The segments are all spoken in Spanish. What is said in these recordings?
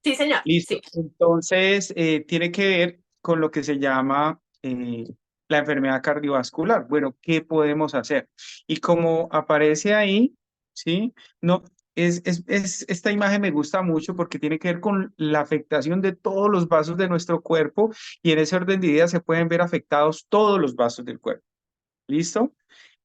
Sí, señor, Listo. sí. Entonces, tiene que ver con lo que se llama la enfermedad cardiovascular. Bueno, ¿qué podemos hacer? Y como aparece ahí, ¿sí? No, esta imagen me gusta mucho porque tiene que ver con la afectación de todos los vasos de nuestro cuerpo y en ese orden de ideas se pueden ver afectados todos los vasos del cuerpo. ¿Listo?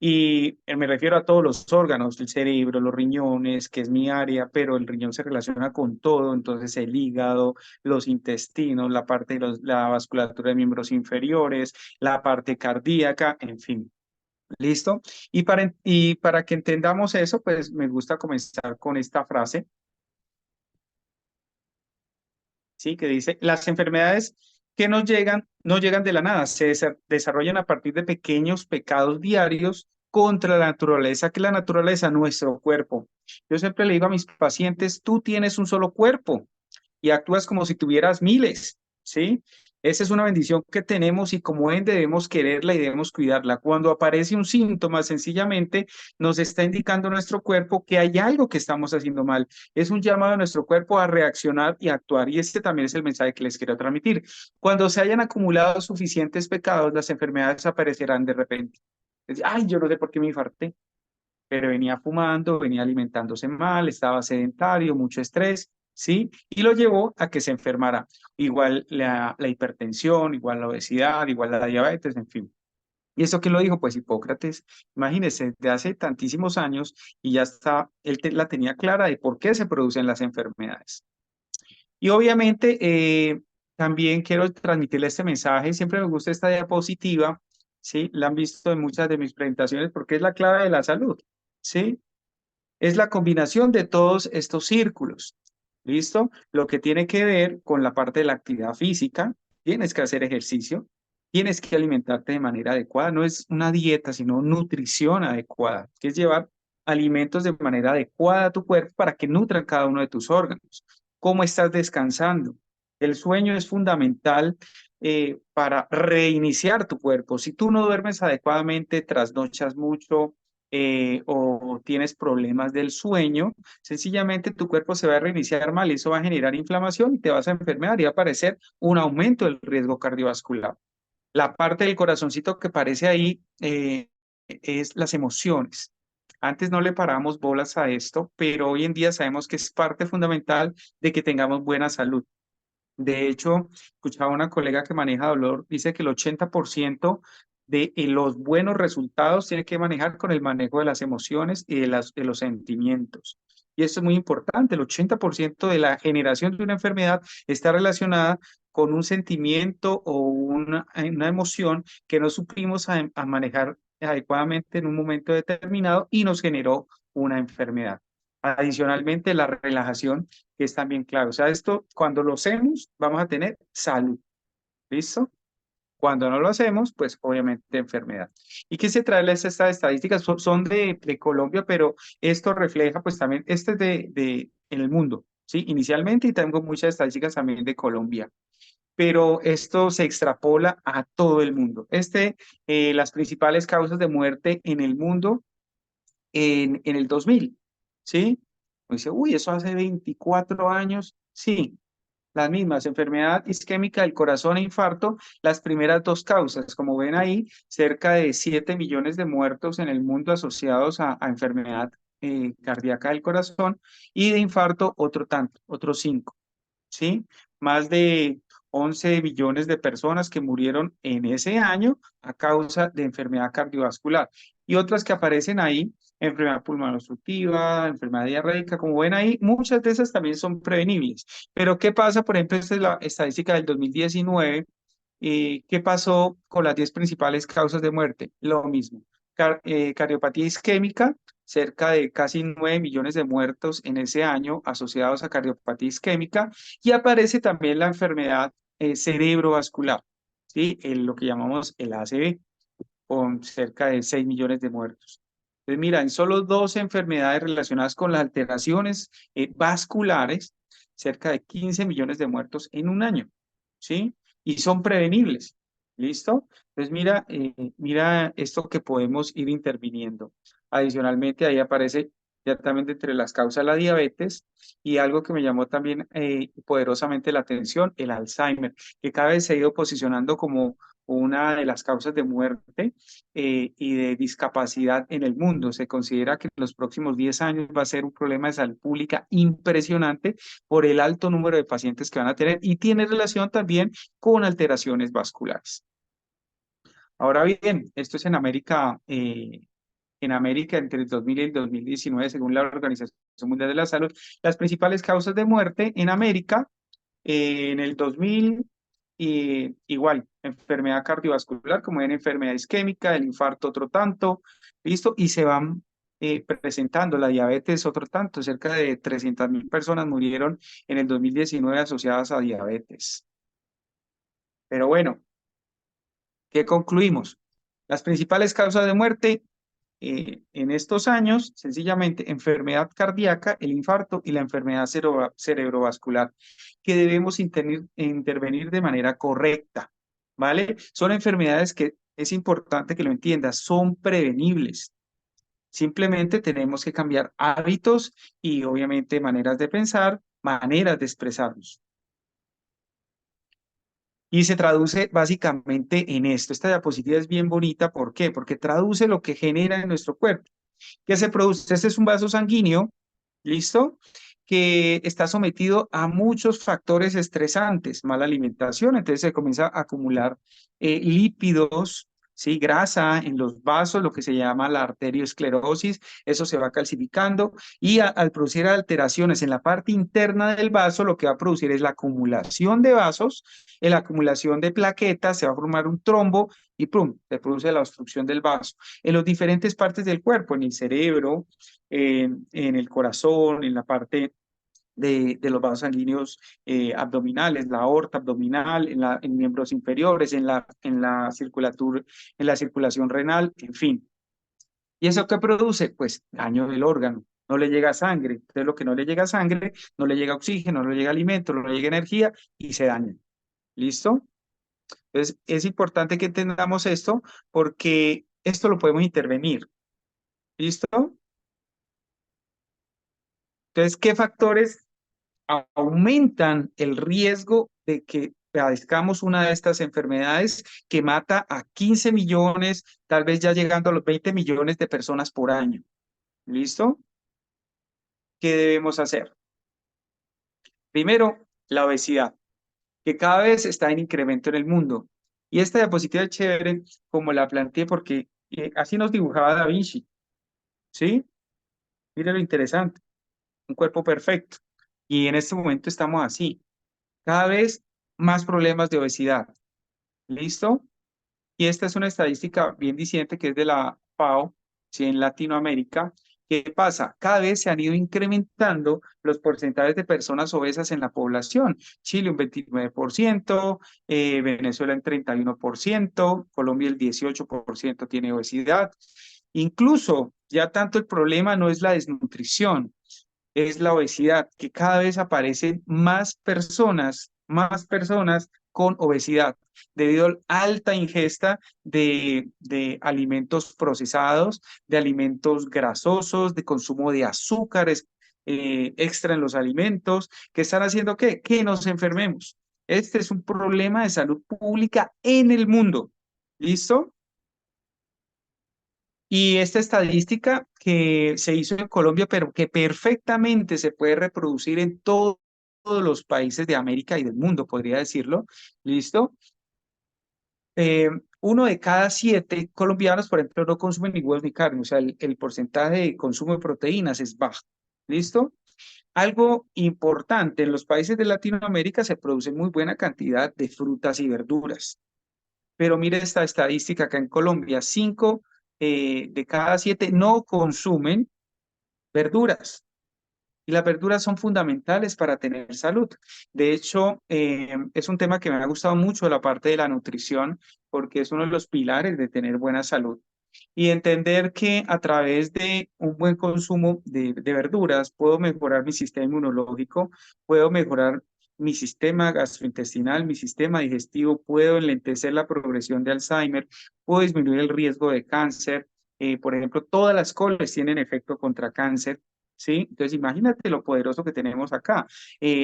Y me refiero a todos los órganos, el cerebro, los riñones, que es mi área, pero el riñón se relaciona con todo, entonces el hígado, los intestinos, la parte de la vasculatura de miembros inferiores, la parte cardíaca, en fin. ¿Listo? Y para que entendamos eso, pues me gusta comenzar con esta frase, ¿sí? Que dice, las enfermedades que nos llegan, no llegan de la nada, desarrollan a partir de pequeños pecados diarios contra la naturaleza, que la naturaleza, nuestro cuerpo. Yo siempre le digo a mis pacientes, tú tienes un solo cuerpo y actúas como si tuvieras miles, ¿sí? Esa es una bendición que tenemos y como ende debemos quererla y debemos cuidarla. Cuando aparece un síntoma, sencillamente nos está indicando nuestro cuerpo que hay algo que estamos haciendo mal. Es un llamado a nuestro cuerpo a reaccionar y actuar. Y este también es el mensaje que les quiero transmitir. Cuando se hayan acumulado suficientes pecados, las enfermedades aparecerán de repente. Ay, yo no sé por qué me infarté, pero venía fumando, venía alimentándose mal, estaba sedentario, mucho estrés, ¿sí? Y lo llevó a que se enfermara. Igual la hipertensión, igual la obesidad, igual la diabetes, en fin. ¿Y eso quién lo dijo? Pues Hipócrates. Imagínese, de hace tantísimos años y ya está, la tenía clara de por qué se producen las enfermedades. Y obviamente también quiero transmitirle este mensaje. Siempre me gusta esta diapositiva, ¿sí? La han visto en muchas de mis presentaciones porque es la clave de la salud, ¿sí? Es la combinación de todos estos círculos. ¿Listo? Lo que tiene que ver con la parte de la actividad física, tienes que hacer ejercicio, tienes que alimentarte de manera adecuada, no es una dieta, sino nutrición adecuada, que es llevar alimentos de manera adecuada a tu cuerpo para que nutran cada uno de tus órganos. ¿Cómo estás descansando? El sueño es fundamental para reiniciar tu cuerpo. Si tú no duermes adecuadamente, trasnochas mucho, o tienes problemas del sueño, sencillamente tu cuerpo se va a reiniciar mal y eso va a generar inflamación y te vas a enfermar y va a aparecer un aumento del riesgo cardiovascular. La parte del corazoncito que aparece ahí es las emociones. Antes no le paramos bolas a esto, pero hoy en día sabemos que es parte fundamental de que tengamos buena salud. De hecho, escuchaba una colega que maneja dolor, dice que el 80% de los buenos resultados tiene que manejar con el manejo de las emociones y de los sentimientos. Y esto es muy importante, el 80% de la generación de una enfermedad está relacionada con un sentimiento o una emoción que no supimos a manejar adecuadamente en un momento determinado y nos generó una enfermedad. Adicionalmente, la relajación, que es también clave. O sea, esto, cuando lo hacemos, vamos a tener salud. ¿Listo? Cuando no lo hacemos, pues obviamente enfermedad. ¿Y qué se trae estas estadísticas? Son de Colombia, pero esto refleja, pues también, este es en el mundo, ¿sí? Inicialmente, y tengo muchas estadísticas también de Colombia, pero esto se extrapola a todo el mundo. Las principales causas de muerte en el mundo en el 2000, ¿sí? Me dice, uy, eso hace 24 años. Sí, las mismas, enfermedad isquémica del corazón e infarto, las primeras dos causas. Como ven ahí, cerca de 7 millones de muertos en el mundo asociados a enfermedad cardíaca del corazón y de infarto otro tanto, otros 5, ¿sí? Más de 11 millones de personas que murieron en ese año a causa de enfermedad cardiovascular. Y otras que aparecen ahí, enfermedad pulmonar obstructiva, enfermedad diarreica, como ven ahí, muchas de esas también son prevenibles. Pero ¿qué pasa? Por ejemplo, esta es la estadística del 2019. ¿Qué pasó con las 10 principales causas de muerte? Lo mismo. Cardiopatía isquémica, cerca de casi 9 millones de muertos en ese año asociados a cardiopatía isquémica, y aparece también la enfermedad cerebrovascular, ¿sí? Lo que llamamos el ACV, con cerca de 6 millones de muertos. Entonces, mira, en solo dos enfermedades relacionadas con las alteraciones vasculares, cerca de 15 millones de muertos en un año, ¿sí? Y son prevenibles, ¿listo? Entonces, mira esto que podemos ir interviniendo. Adicionalmente, ahí aparece ya también de entre las causas la diabetes, y algo que me llamó también poderosamente la atención, el Alzheimer, que cada vez se ha ido posicionando como una de las causas de muerte y de discapacidad en el mundo. Se considera que en los próximos 10 años va a ser un problema de salud pública impresionante por el alto número de pacientes que van a tener y tiene relación también con alteraciones vasculares. Ahora bien, esto es en América entre el 2000 y el 2019, según la Organización Mundial de la Salud, las principales causas de muerte en América en el 2000, igual, enfermedad cardiovascular, como en enfermedad isquémica, el infarto otro tanto, ¿listo? Y se van presentando la diabetes otro tanto, cerca de 300.000 personas murieron en el 2019 asociadas a diabetes. Pero bueno, ¿qué concluimos? Las principales causas de muerte en estos años, sencillamente, enfermedad cardíaca, el infarto y la enfermedad cerebrovascular, que debemos intervenir de manera correcta, ¿vale? Son enfermedades que es importante que lo entiendas, son prevenibles. Simplemente tenemos que cambiar hábitos y obviamente maneras de pensar, maneras de expresarnos. Y se traduce básicamente en esto. Esta diapositiva es bien bonita. ¿Por qué? Porque traduce lo que genera en nuestro cuerpo. ¿Qué se produce? Este es un vaso sanguíneo, ¿listo? Que está sometido a muchos factores estresantes, mala alimentación, entonces se comienza a acumular lípidos, ¿sí? Grasa en los vasos, lo que se llama la arteriosclerosis, eso se va calcificando y al producir alteraciones en la parte interna del vaso, lo que va a producir es la acumulación de vasos, la acumulación de plaquetas, se va a formar un trombo y ¡pum! Se produce la obstrucción del vaso en las diferentes partes del cuerpo, en el cerebro, en el corazón, en la parte de los vasos sanguíneos abdominales, la aorta abdominal, en miembros inferiores, en la circulación renal, en fin. ¿Y eso qué produce? Pues daño del órgano. No le llega sangre. Entonces, lo que no le llega sangre, no le llega oxígeno, no le llega alimento, no le llega energía y se daña. ¿Listo? Entonces, es importante que entendamos esto porque esto lo podemos intervenir. ¿Listo? Entonces, ¿qué factores aumentan el riesgo de que padezcamos una de estas enfermedades que mata a 15 millones, tal vez ya llegando a los 20 millones de personas por año? ¿Listo? ¿Qué debemos hacer? Primero, la obesidad, que cada vez está en incremento en el mundo. Y esta diapositiva es chévere, como la planteé, porque así nos dibujaba Da Vinci, ¿sí? Mire lo interesante, un cuerpo perfecto. Y en este momento estamos así, cada vez más problemas de obesidad. ¿Listo? Y esta es una estadística bien diciente que es de la FAO, ¿sí? En Latinoamérica. ¿Qué pasa? Cada vez se han ido incrementando los porcentajes de personas obesas en la población. Chile un 29%, Venezuela un 31%, Colombia el 18% tiene obesidad. Incluso ya tanto el problema no es la desnutrición, es la obesidad, que cada vez aparecen más personas con obesidad, debido a la alta ingesta de alimentos procesados, de alimentos grasosos, de consumo de azúcares extra en los alimentos, que están haciendo que nos enfermemos. Este es un problema de salud pública en el mundo. ¿Listo? Y esta estadística que se hizo en Colombia, pero que perfectamente se puede reproducir en todos los países de América y del mundo, podría decirlo. ¿Listo? Eh, 1 de cada 7 colombianos, por ejemplo, no consumen ni huevos ni carne, o sea, el porcentaje de consumo de proteínas es bajo. ¿Listo? Algo importante, en los países de Latinoamérica se produce muy buena cantidad de frutas y verduras. Pero mire esta estadística acá en Colombia, 5 de cada 7 no consumen verduras. Y las verduras son fundamentales para tener salud. De hecho, es un tema que me ha gustado mucho la parte de la nutrición, porque es uno de los pilares de tener buena salud. Y entender que a través de un buen consumo de verduras puedo mejorar mi sistema inmunológico, puedo mejorar mi sistema gastrointestinal, mi sistema digestivo, puedo enlentecer la progresión de Alzheimer, puedo disminuir el riesgo de cáncer. Por ejemplo, todas las coles tienen efecto contra cáncer. ¿sí? Entonces, imagínate lo poderoso que tenemos acá.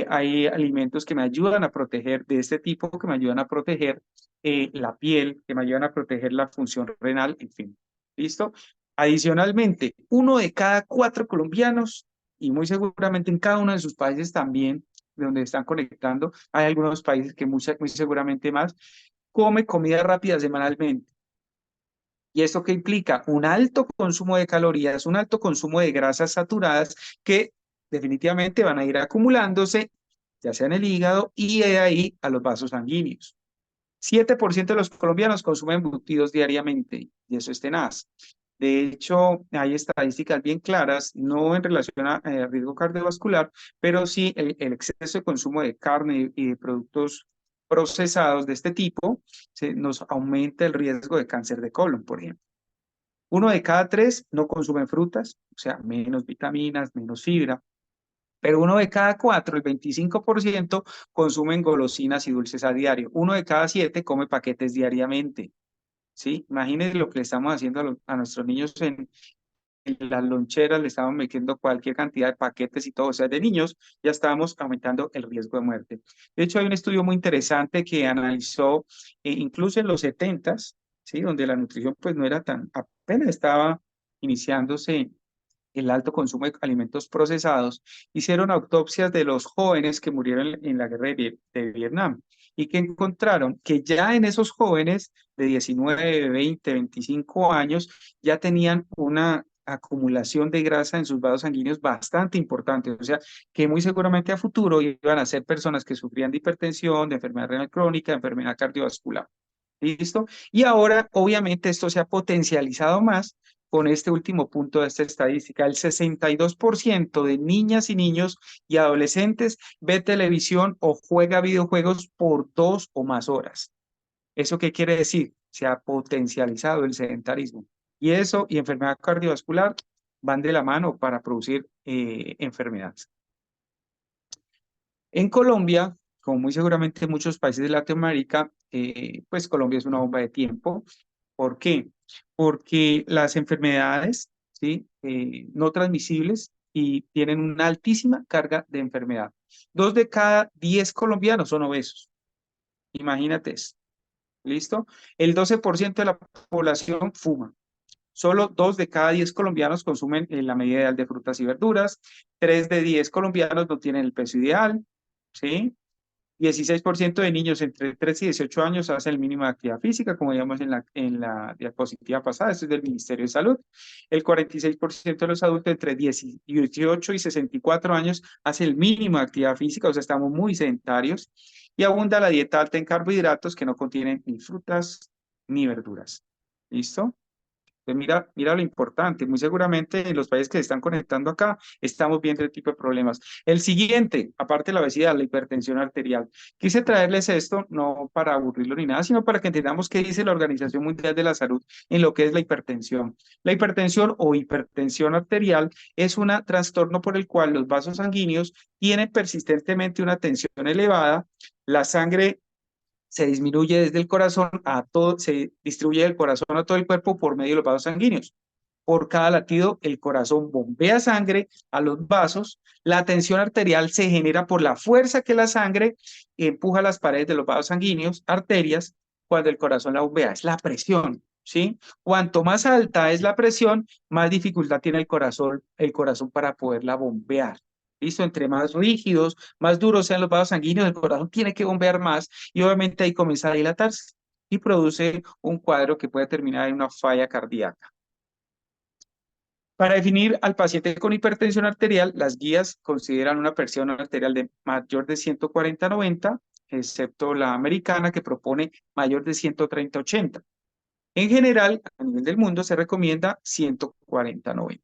Hay alimentos que me ayudan a proteger de este tipo, que me ayudan a proteger la piel, que me ayudan a proteger la función renal, en fin. ¿Listo? Adicionalmente, 1 de cada 4 colombianos, y muy seguramente en cada uno de sus países también, de donde están conectando, hay algunos países que muy seguramente más, come comida rápida semanalmente. ¿Y esto qué implica? Un alto consumo de calorías, un alto consumo de grasas saturadas que definitivamente van a ir acumulándose, ya sea en el hígado y de ahí a los vasos sanguíneos. 7% de los colombianos consumen embutidos diariamente y eso es tenaz. De hecho, hay estadísticas bien claras, no en relación a riesgo cardiovascular, pero sí el exceso de consumo de carne y de productos procesados de este tipo nos aumenta el riesgo de cáncer de colon, por ejemplo. 1 de cada 3 no consumen frutas, o sea, menos vitaminas, menos fibra, pero 1 de cada 4, el 25%, consumen golosinas y dulces a diario. 1 de cada 7 come paquetes diariamente, ¿sí? Imagínense lo que le estamos haciendo a nuestros niños en las loncheras, le estamos metiendo cualquier cantidad de paquetes y todo, o sea, de niños ya estábamos aumentando el riesgo de muerte. De hecho, hay un estudio muy interesante que analizó, incluso en los 70s, ¿sí? Donde la nutrición pues no era tan, apenas estaba iniciándose el alto consumo de alimentos procesados, hicieron autopsias de los jóvenes que murieron en la guerra de Vietnam y que encontraron que ya en esos jóvenes de 19, 20, 25 años ya tenían una acumulación de grasa en sus vasos sanguíneos bastante importante, o sea, que muy seguramente a futuro iban a ser personas que sufrían de hipertensión, de enfermedad renal crónica, de enfermedad cardiovascular. ¿Listo? Y ahora, obviamente, esto se ha potencializado más con este último punto de esta estadística. El 62% de niñas y niños y adolescentes ve televisión o juega videojuegos por 2 o más horas. ¿Eso qué quiere decir? Se ha potencializado el sedentarismo. Y eso y enfermedad cardiovascular van de la mano para producir enfermedades. En Colombia, como muy seguramente en muchos países de Latinoamérica, pues Colombia es una bomba de tiempo. ¿Por qué? Porque las enfermedades, ¿sí? No transmisibles y tienen una altísima carga de enfermedad. 2 de cada 10 colombianos son obesos. Imagínate eso. ¿Listo? El 12% de la población fuma. Solo 2 de cada 10 colombianos consumen en la medida ideal de frutas y verduras. 3 de 10 colombianos no tienen el peso ideal. ¿Sí? 16% de niños entre 3 y 18 años hacen el mínimo de actividad física, como digamos en la diapositiva pasada, esto es del Ministerio de Salud. El 46% de los adultos entre 18 y 64 años hace el mínimo de actividad física, o sea, estamos muy sedentarios. Y abunda la dieta alta en carbohidratos que no contienen ni frutas ni verduras. ¿Listo? Pues mira lo importante, muy seguramente en los países que se están conectando acá estamos viendo el tipo de problemas. El siguiente, aparte de la obesidad, la hipertensión arterial. Quise traerles esto no para aburrirlo ni nada, sino para que entendamos qué dice la Organización Mundial de la Salud en lo que es la hipertensión. La hipertensión o hipertensión arterial es un trastorno por el cual los vasos sanguíneos tienen persistentemente una tensión elevada, la sangre se disminuye desde el corazón a todo, se distribuye del corazón a todo el cuerpo por medio de los vasos sanguíneos. Por cada latido, el corazón bombea sangre a los vasos. La tensión arterial se genera por la fuerza que la sangre empuja a las paredes de los vasos sanguíneos, arterias, cuando el corazón la bombea. Es la presión, ¿sí? Cuanto más alta es la presión, más dificultad tiene el corazón para poderla bombear. ¿Listo? Entre más rígidos, más duros sean los vasos sanguíneos, el corazón tiene que bombear más y obviamente ahí comienza a dilatarse y produce un cuadro que puede terminar en una falla cardíaca. Para definir al paciente con hipertensión arterial, las guías consideran una presión arterial de mayor de 140/90, excepto la americana que propone mayor de 130/80. En general, a nivel del mundo se recomienda 140/90.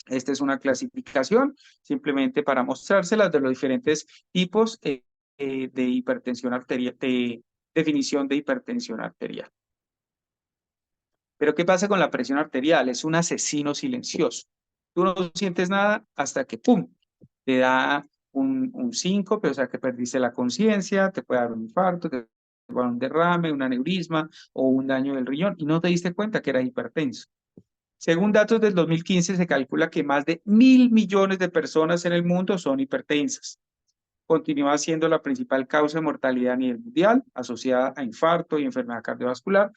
Esta es una clasificación simplemente para mostrárselas de los diferentes tipos de hipertensión arterial, de definición de hipertensión arterial. Pero ¿qué pasa con la presión arterial? Es un asesino silencioso. Tú no sientes nada hasta que, ¡pum!, te da un síncope, o sea que perdiste la conciencia, te puede dar un infarto, te puede dar un derrame, un aneurisma o un daño del riñón y no te diste cuenta que eras hipertenso. Según datos del 2015, se calcula que más de 1.000 millones de personas en el mundo son hipertensas. Continúa siendo la principal causa de mortalidad a nivel mundial, asociada a infarto y enfermedad cardiovascular.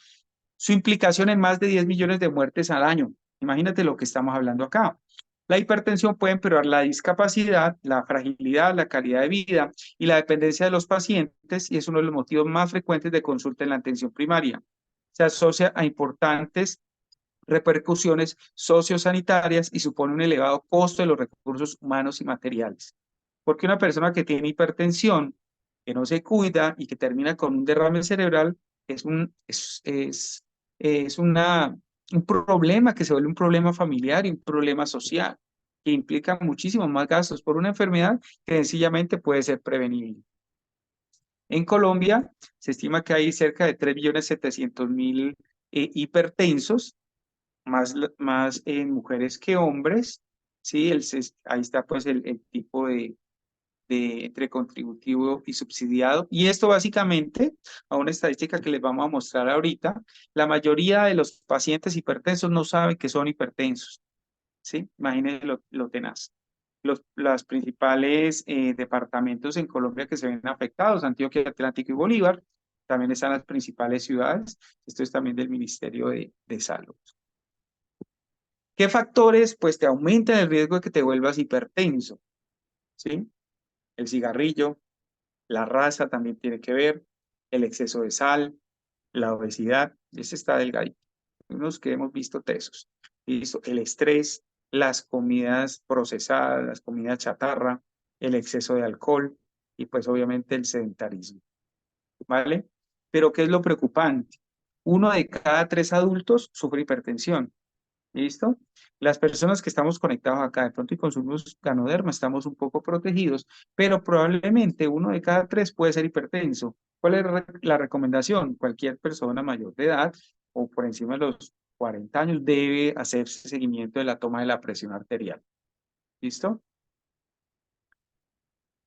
Su implicación en más de 10 millones de muertes al año. Imagínate lo que estamos hablando acá. La hipertensión puede empeorar la discapacidad, la fragilidad, la calidad de vida y la dependencia de los pacientes, y es uno de los motivos más frecuentes de consulta en la atención primaria. Se asocia a importantes repercusiones sociosanitarias y supone un elevado costo de los recursos humanos y materiales. Porque una persona que tiene hipertensión, que no se cuida y que termina con un derrame cerebral, es un problema que se vuelve un problema familiar y un problema social, que implica muchísimos más gastos por una enfermedad que sencillamente puede ser prevenible. En Colombia se estima que hay cerca de 3.700.000 hipertensos, más en mujeres que hombres, ¿sí? Ahí está pues el tipo de entre contributivo y subsidiado. Y esto básicamente, a una estadística que les vamos a mostrar ahorita, la mayoría de los pacientes hipertensos no saben que son hipertensos, ¿sí? Imagínense lo tenaz. Los principales departamentos en Colombia que se ven afectados, Antioquia, Atlántico y Bolívar, también están las principales ciudades. Esto es también del Ministerio de Salud. ¿Qué factores pues te aumentan el riesgo de que te vuelvas hipertenso? ¿Sí? El cigarrillo, la raza también tiene que ver, el exceso de sal, la obesidad, ese está delgadito, unos que hemos visto tesos. Listo, el estrés, las comidas procesadas, las comidas chatarra, el exceso de alcohol y pues obviamente el sedentarismo, ¿vale? Pero ¿qué es lo preocupante? 1 de cada 3 adultos sufre hipertensión. ¿Listo? Las personas que estamos conectados acá de pronto y consumimos ganoderma estamos un poco protegidos, pero probablemente 1 de cada 3 puede ser hipertenso. ¿Cuál es la recomendación? Cualquier persona mayor de edad o por encima de los 40 años debe hacerse seguimiento de la toma de la presión arterial. ¿Listo?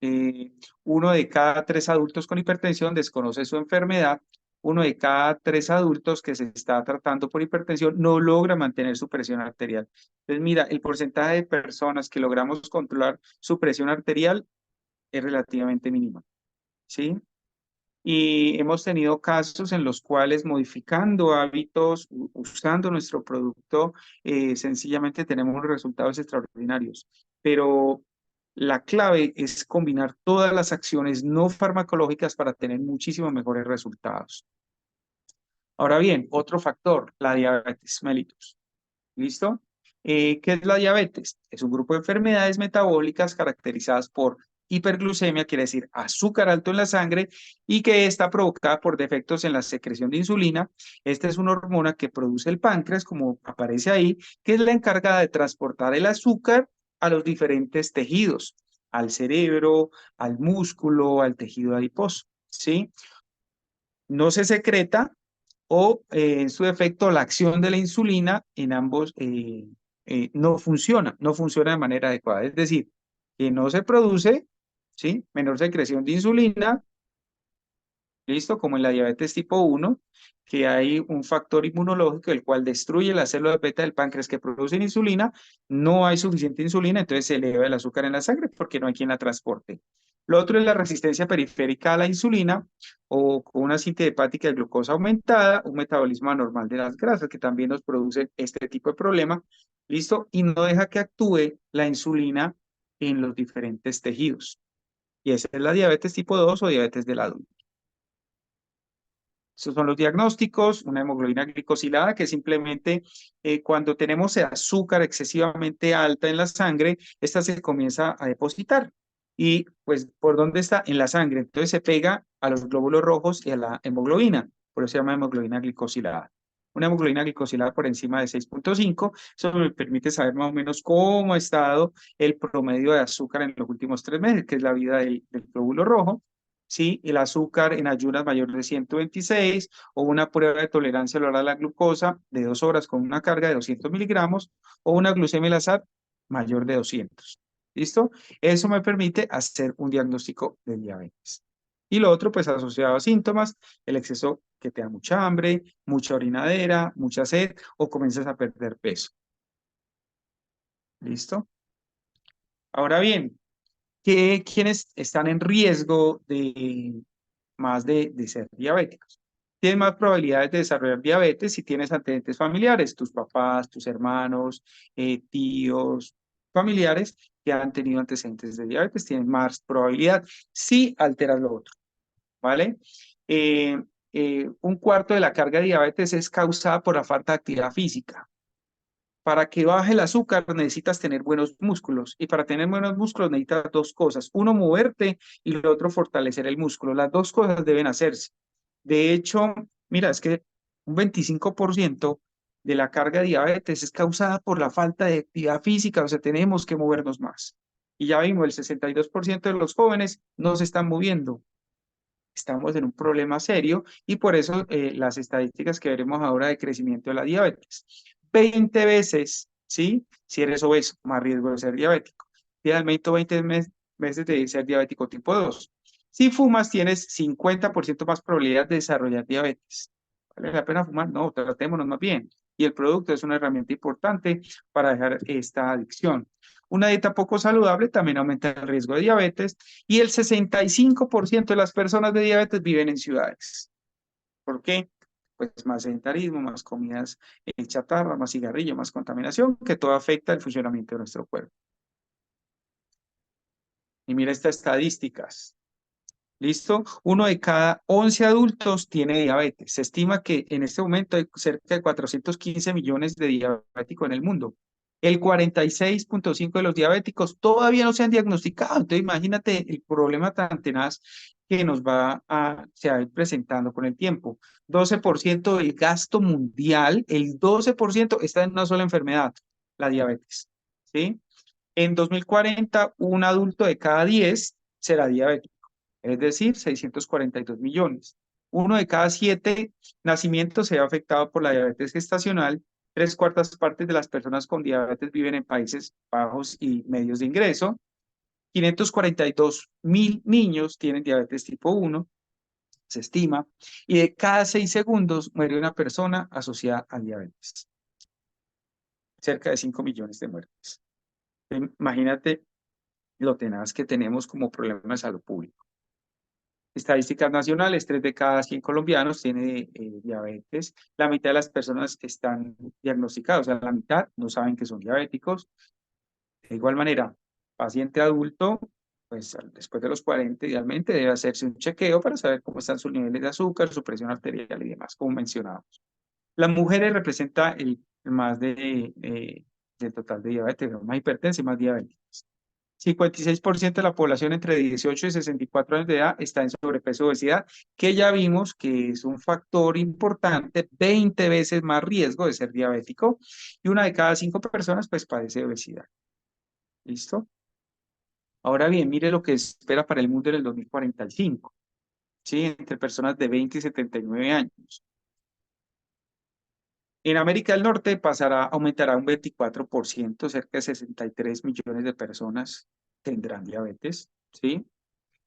1 de cada 3 adultos con hipertensión desconoce su enfermedad. 1 de cada 3 adultos que se está tratando por hipertensión no logra mantener su presión arterial. Entonces, mira, el porcentaje de personas que logramos controlar su presión arterial es relativamente mínimo, ¿sí? Y hemos tenido casos en los cuales modificando hábitos, usando nuestro producto, sencillamente tenemos unos resultados extraordinarios. Pero la clave es combinar todas las acciones no farmacológicas para tener muchísimos mejores resultados. Ahora bien, otro factor, la diabetes mellitus. ¿Listo? ¿Qué es la diabetes? Es un grupo de enfermedades metabólicas caracterizadas por hiperglucemia, quiere decir azúcar alto en la sangre, y que está provocada por defectos en la secreción de insulina. Esta es una hormona que produce el páncreas, como aparece ahí, que es la encargada de transportar el azúcar a los diferentes tejidos, al cerebro, al músculo, al tejido adiposo, ¿sí? No se secreta o en su defecto la acción de la insulina en ambos no funciona de manera adecuada. Es decir, que no se produce, ¿sí? Menor secreción de insulina, listo, como en la diabetes tipo 1, que hay un factor inmunológico el cual destruye las células beta del páncreas que producen insulina, no hay suficiente insulina, entonces se eleva el azúcar en la sangre porque no hay quien la transporte. Lo otro es la resistencia periférica a la insulina o con una síntesis hepática de glucosa aumentada, un metabolismo anormal de las grasas que también nos produce este tipo de problema, ¿listo? Y no deja que actúe la insulina en los diferentes tejidos. Y esa es la diabetes tipo 2 o diabetes del adulto. Esos son los diagnósticos, una hemoglobina glicosilada, que simplemente cuando tenemos azúcar excesivamente alta en la sangre, esta se comienza a depositar. Y pues, ¿por dónde está? En la sangre. Entonces se pega a los glóbulos rojos y a la hemoglobina. Por eso se llama hemoglobina glicosilada. Una hemoglobina glicosilada por encima de 6.5, eso me permite saber más o menos cómo ha estado el promedio de azúcar en los últimos 3 meses, que es la vida del glóbulo rojo. ¿Sí? El azúcar en ayunas mayor de 126 o una prueba de tolerancia a la hora de la glucosa de 2 horas con una carga de 200 miligramos o una glucemia lazar mayor de 200. ¿Listo? Eso me permite hacer un diagnóstico de diabetes. Y lo otro, pues asociado a síntomas, el exceso que te da mucha hambre, mucha orinadera, mucha sed o comienzas a perder peso. ¿Listo? Ahora bien, ¿quiénes están en riesgo de ser diabéticos? Tienes más probabilidades de desarrollar diabetes si tienes antecedentes familiares, tus papás, tus hermanos, tíos, familiares que han tenido antecedentes de diabetes, tienen más probabilidad si alteras lo otro, ¿vale? Eh, un cuarto de la carga de diabetes es causada por la falta de actividad física. Para que baje el azúcar necesitas tener buenos músculos y para tener buenos músculos necesitas dos cosas. Uno, moverte y lo otro, fortalecer el músculo. Las dos cosas deben hacerse. De hecho, mira, es que un 25% de la carga de diabetes es causada por la falta de actividad física, o sea, tenemos que movernos más. Y ya vimos, el 62% de los jóvenes no se están moviendo. Estamos en un problema serio y por eso las estadísticas que veremos ahora de crecimiento de la diabetes. 20 veces, ¿sí? Si eres obeso, más riesgo de ser diabético. Tienes 20 veces de ser diabético tipo 2. Si fumas, tienes 50% más probabilidad de desarrollar diabetes. ¿Vale la pena fumar? No, tratémonos más bien. Y el producto es una herramienta importante para dejar esta adicción. Una dieta poco saludable también aumenta el riesgo de diabetes y el 65% de las personas de diabetes viven en ciudades. ¿Por qué? Pues más sedentarismo, más comidas chatarra, más cigarrillo, más contaminación, que todo afecta el funcionamiento de nuestro cuerpo. Y mira estas estadísticas. ¿Listo? Uno de cada 11 adultos tiene diabetes. Se estima que en este momento hay cerca de 415 millones de diabéticos en el mundo. El 46,5% de los diabéticos todavía no se han diagnosticado. Entonces, imagínate el problema tan tenaz que se va a ir presentando con el tiempo. 12% del gasto mundial, el 12% está en una sola enfermedad, la diabetes. ¿Sí? En 2040, un adulto de cada 10 será diabético, es decir, 642 millones. Uno de cada 7 nacimientos se ve afectado por la diabetes gestacional. 3/4 partes de las personas con diabetes viven en países bajos y medios de ingreso. 542.000 niños tienen diabetes tipo 1, se estima, y de cada 6 segundos muere una persona asociada a diabetes. Cerca de 5 millones de muertes. Imagínate lo tenaz que tenemos como problema de salud pública. Estadísticas nacionales, 3 de cada 100 colombianos tiene diabetes. La mitad de las personas que están diagnosticadas, o sea, la mitad no saben que son diabéticos. De igual manera, paciente adulto, pues después de los 40, idealmente debe hacerse un chequeo para saber cómo están sus niveles de azúcar, su presión arterial y demás, como mencionábamos. Las mujeres representan el más del total de diabetes, más hipertensa y más diabetes. 56% de la población entre 18 y 64 años de edad está en sobrepeso y obesidad, que ya vimos que es un factor importante, 20 veces más riesgo de ser diabético, y una de cada 5 personas pues padece de obesidad. ¿Listo? Ahora bien, mire lo que espera para el mundo en el 2045, ¿sí? Entre personas de 20 y 79 años. En América del Norte aumentará un 24%, cerca de 63 millones de personas tendrán diabetes, ¿sí?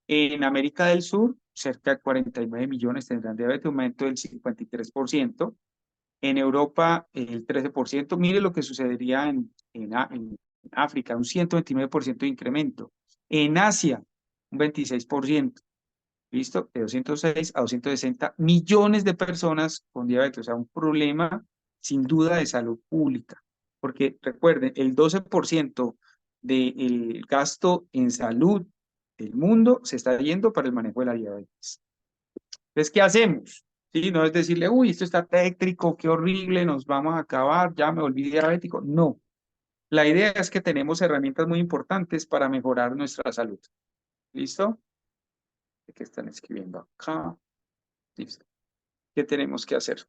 En América del Sur, cerca de 49 millones tendrán diabetes, aumento del 53%. En Europa, el 13%. Mire lo que sucedería en África, un 129% de incremento. En Asia, un 26%. ¿Listo? De 206 a 260 millones de personas con diabetes. O sea, un problema sin duda de salud pública. Porque recuerden, el 12% del gasto en salud del mundo se está yendo para el manejo de la diabetes. Entonces, ¿qué hacemos? ¿Sí? No es decirle, uy, esto está tétrico, qué horrible, nos vamos a acabar, ya me volví diabético. No. La idea es que tenemos herramientas muy importantes para mejorar nuestra salud. ¿Listo? ¿Qué están escribiendo acá? Listo. ¿Qué tenemos que hacer?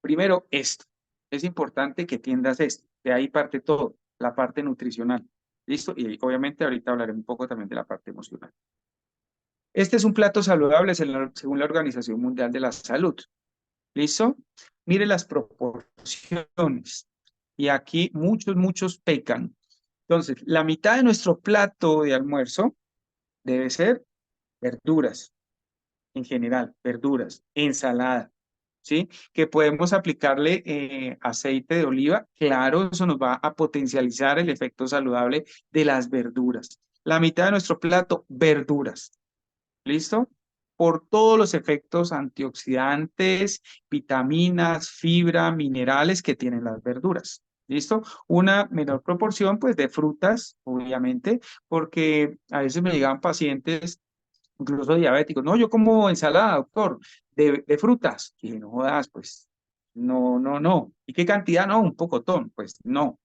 Primero, esto. Es importante que tiendas esto. De ahí parte todo, la parte nutricional. ¿Listo? Y obviamente ahorita hablaré un poco también de la parte emocional. Este es un plato saludable según la Organización Mundial de la Salud. ¿Listo? Mire las proporciones. Y aquí muchos pecan. Entonces, la mitad de nuestro plato de almuerzo debe ser verduras, en general, verduras, ensalada. ¿sí? Que podemos aplicarle aceite de oliva. Claro, eso nos va a potencializar el efecto saludable de las verduras. La mitad de nuestro plato, verduras. ¿Listo? Por todos los efectos antioxidantes, vitaminas, fibra, minerales que tienen las verduras. ¿Listo? Una menor proporción, pues, de frutas, obviamente, porque a veces me llegan pacientes, incluso diabéticos. No, yo como ensalada, doctor, de frutas. Y no jodas, pues, no, no, no. ¿Y qué cantidad? No, un pocotón. Pues no.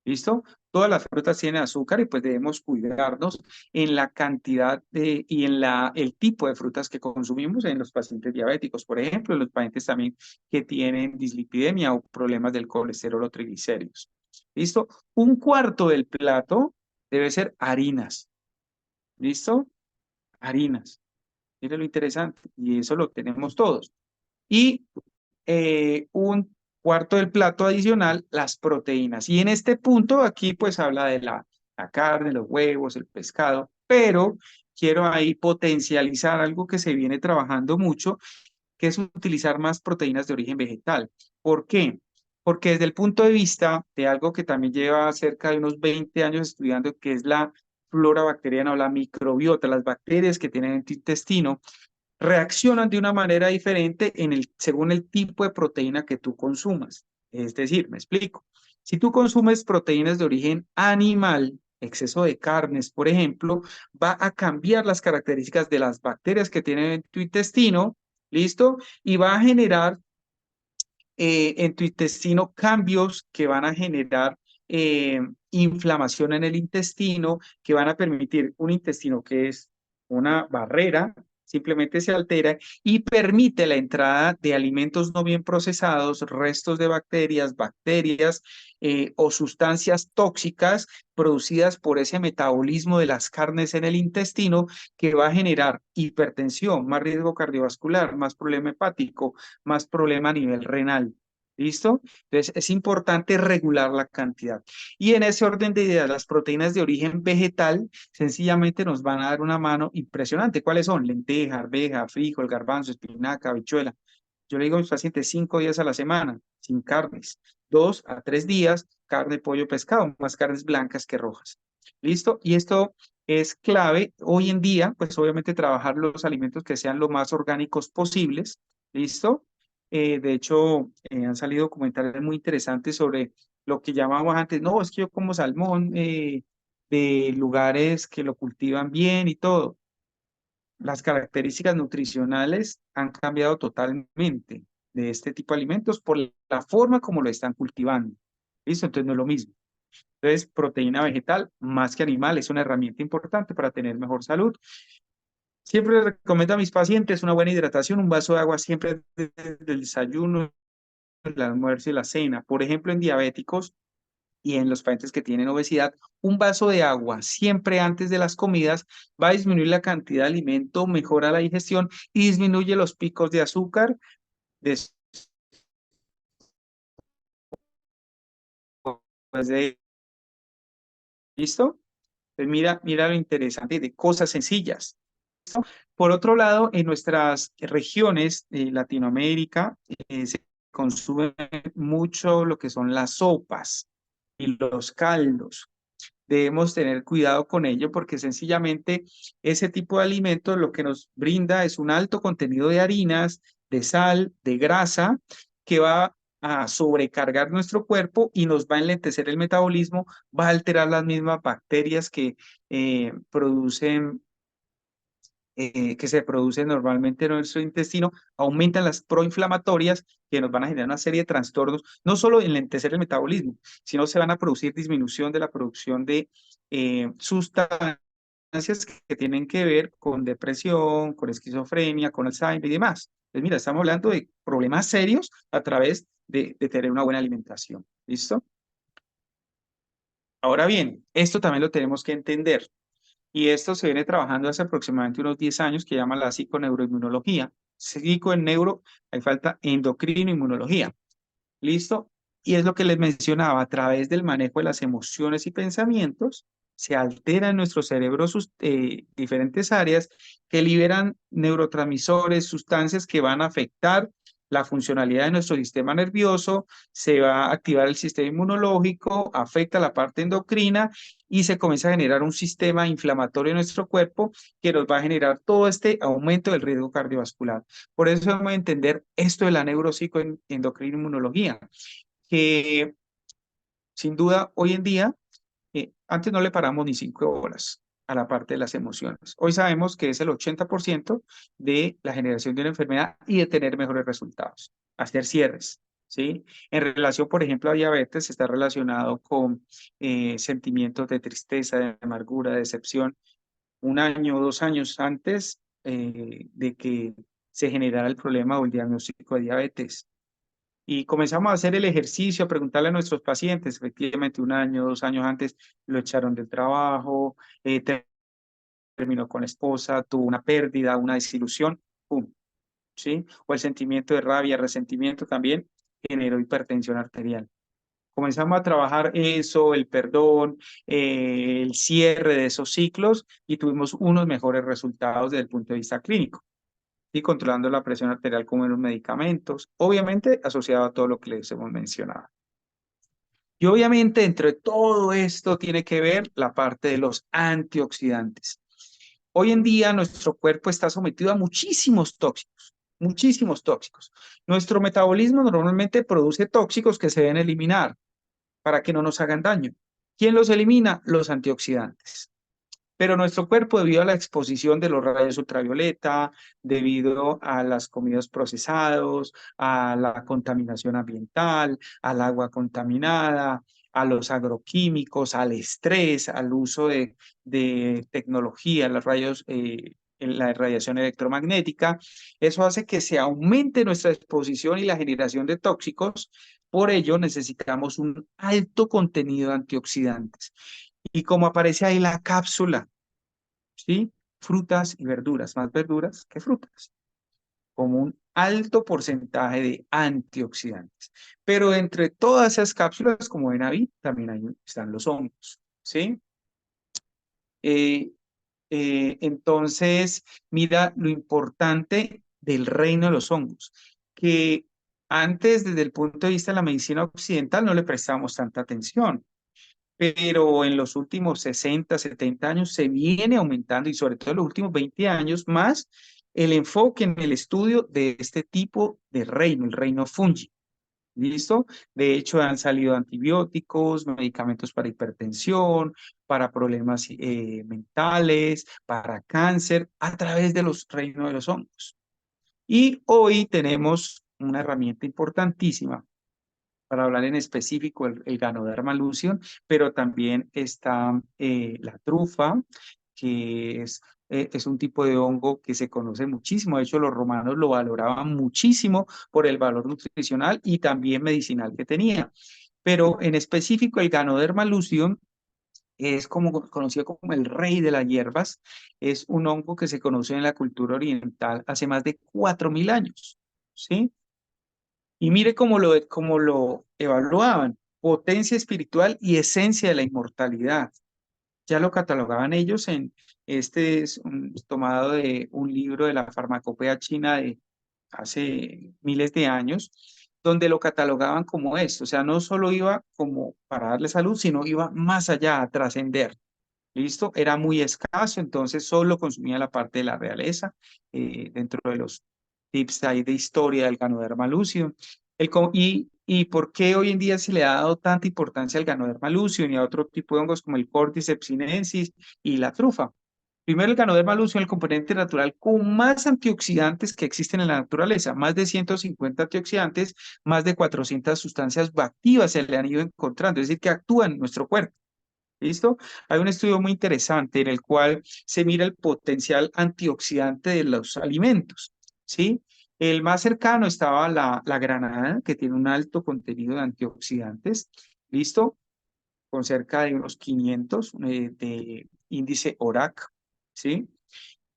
¿Listo? Todas las frutas tienen azúcar y pues debemos cuidarnos en la cantidad y en el tipo de frutas que consumimos en los pacientes diabéticos, por ejemplo, en los pacientes también que tienen dislipidemia o problemas del colesterol o triglicéridos. ¿Listo? Un cuarto del plato debe ser harinas. ¿Listo? Harinas. Mire lo interesante. Y eso lo tenemos todos. Y un cuarto del plato adicional, las proteínas. Y en este punto, aquí pues habla de la carne, los huevos, el pescado, pero quiero ahí potencializar algo que se viene trabajando mucho, que es utilizar más proteínas de origen vegetal. ¿Por qué? Porque desde el punto de vista de algo que también lleva cerca de unos 20 años estudiando, que es la flora bacteriana o la microbiota, las bacterias que tienen en tu intestino, reaccionan de una manera diferente según el tipo de proteína que tú consumas. Es decir, me explico. Si tú consumes proteínas de origen animal, exceso de carnes, por ejemplo, va a cambiar las características de las bacterias que tienen en tu intestino, ¿listo? Y va a generar en tu intestino cambios que van a generar inflamación en el intestino, que van a permitir un intestino que es una barrera, simplemente se altera y permite la entrada de alimentos no bien procesados, restos de bacterias o sustancias tóxicas producidas por ese metabolismo de las carnes en el intestino que va a generar hipertensión, más riesgo cardiovascular, más problema hepático, más problema a nivel renal. ¿Listo? Entonces es importante regular la cantidad. Y en ese orden de ideas, las proteínas de origen vegetal sencillamente nos van a dar una mano impresionante. ¿Cuáles son? Lenteja, arveja, frijol, garbanzo, espinaca, habichuela. Yo le digo a mis pacientes 5 días a la semana, sin carnes. 2 a 3 días, carne, pollo, pescado, más carnes blancas que rojas. ¿Listo? Y esto es clave hoy en día, pues obviamente trabajar los alimentos que sean lo más orgánicos posibles. ¿Listo? De hecho, han salido comentarios muy interesantes sobre lo que llamábamos antes, no, es que yo como salmón de lugares que lo cultivan bien y todo. Las características nutricionales han cambiado totalmente de este tipo de alimentos por la forma como lo están cultivando. ¿Listo? Entonces no es lo mismo. Entonces, proteína vegetal más que animal es una herramienta importante para tener mejor salud. Siempre les recomiendo a mis pacientes una buena hidratación, un vaso de agua siempre desde el desayuno, el almuerzo y la cena. Por ejemplo, en diabéticos y en los pacientes que tienen obesidad, un vaso de agua siempre antes de las comidas va a disminuir la cantidad de alimento, mejora la digestión y disminuye los picos de azúcar después de... ¿Listo? Pues mira lo interesante de cosas sencillas. Por otro lado, en nuestras regiones de Latinoamérica se consume mucho lo que son las sopas y los caldos. Debemos tener cuidado con ello porque sencillamente ese tipo de alimentos lo que nos brinda es un alto contenido de harinas, de sal, de grasa, que va a sobrecargar nuestro cuerpo y nos va a enlentecer el metabolismo, va a alterar las mismas bacterias que se producen normalmente en nuestro intestino, aumentan las proinflamatorias que nos van a generar una serie de trastornos, no solo enlentecer el metabolismo, sino se van a producir disminución de la producción de sustancias que tienen que ver con depresión, con esquizofrenia, con Alzheimer y demás. Entonces, mira, estamos hablando de problemas serios a través de tener una buena alimentación. ¿Listo? Ahora bien, esto también lo tenemos que entender. Y esto se viene trabajando hace aproximadamente unos 10 años, que llama la psiconeuroinmunología. Psico en neuro, hay falta endocrino inmunología. ¿Listo? Y es lo que les mencionaba, a través del manejo de las emociones y pensamientos, se altera en nuestro cerebro sus diferentes áreas que liberan neurotransmisores, sustancias que van a afectar la funcionalidad de nuestro sistema nervioso, se va a activar el sistema inmunológico, afecta la parte endocrina y se comienza a generar un sistema inflamatorio en nuestro cuerpo que nos va a generar todo este aumento del riesgo cardiovascular. Por eso debemos entender esto de la neuropsicoendocrina inmunología, que sin duda hoy en día, antes no le paramos ni 5 horas a la parte de las emociones. Hoy sabemos que es el 80% de la generación de una enfermedad y de tener mejores resultados. Hacer cierres, ¿sí? En relación, por ejemplo, a diabetes, está relacionado con sentimientos de tristeza, de amargura, de decepción, 1 año o 2 años antes de que se generara el problema o el diagnóstico de diabetes. Y comenzamos a hacer el ejercicio, a preguntarle a nuestros pacientes, efectivamente 1 año, 2 años antes lo echaron del trabajo, terminó con la esposa, tuvo una pérdida, una desilusión, ¡pum! ¿Sí? O el sentimiento de rabia, resentimiento también generó hipertensión arterial. Comenzamos a trabajar eso, el perdón, el cierre de esos ciclos y tuvimos unos mejores resultados desde el punto de vista clínico y controlando la presión arterial con los medicamentos, obviamente asociado a todo lo que les hemos mencionado. Y obviamente dentro de todo esto tiene que ver la parte de los antioxidantes. Hoy en día nuestro cuerpo está sometido a muchísimos tóxicos, muchísimos tóxicos. Nuestro metabolismo normalmente produce tóxicos que se deben eliminar para que no nos hagan daño. ¿Quién los elimina? Los antioxidantes. Pero nuestro cuerpo, debido a la exposición de los rayos ultravioleta, debido a las comidas procesados, a la contaminación ambiental, al agua contaminada, a los agroquímicos, al estrés, al uso de tecnología, los rayos, la radiación electromagnética, eso hace que se aumente nuestra exposición y la generación de tóxicos. Por ello, necesitamos un alto contenido de antioxidantes. Y como aparece ahí la cápsula, ¿sí? Frutas y verduras, más verduras que frutas, como un alto porcentaje de antioxidantes. Pero entre todas esas cápsulas, como ven ahí, también están los hongos, ¿sí? Eh, entonces, mira lo importante del reino de los hongos, que antes, desde el punto de vista de la medicina occidental, no le prestábamos tanta atención, pero en los últimos 60, 70 años se viene aumentando y sobre todo en los últimos 20 años más el enfoque en el estudio de este tipo de reino, el reino fungi. ¿Listo? De hecho, han salido antibióticos, medicamentos para hipertensión, para problemas mentales, para cáncer, a través de los reinos de los hongos. Y hoy tenemos una herramienta importantísima para hablar en específico el Ganoderma lucium, pero también está la trufa, que es un tipo de hongo que se conoce muchísimo. De hecho, los romanos lo valoraban muchísimo por el valor nutricional y también medicinal que tenía. Pero en específico, el Ganoderma lucium es como conocido como el rey de las hierbas. Es un hongo que se conoce en la cultura oriental hace más de 4.000 años. ¿Sí? Y mire cómo lo evaluaban: potencia espiritual y esencia de la inmortalidad. Ya lo catalogaban ellos este es tomado de un libro de la farmacopea china de hace miles de años, donde lo catalogaban como esto. O sea, no solo iba como para darle salud, sino iba más allá, a trascender. ¿Listo? Era muy escaso, entonces solo consumía la parte de la realeza, dentro de los tips ahí de historia del Ganoderma lucidum. ¿Y por qué hoy en día se le ha dado tanta importancia al Ganoderma lucidum y a otro tipo de hongos como el Cordyceps sinensis y la trufa? Primero, el Ganoderma lucidum es el componente natural con más antioxidantes que existen en la naturaleza, más de 150 antioxidantes, más de 400 sustancias activas se le han ido encontrando, es decir, que actúan en nuestro cuerpo. ¿Listo? Hay un estudio muy interesante en el cual se mira el potencial antioxidante de los alimentos, ¿sí? El más cercano estaba la granada, que tiene un alto contenido de antioxidantes, ¿listo? Con cerca de unos 500 de índice ORAC, ¿sí?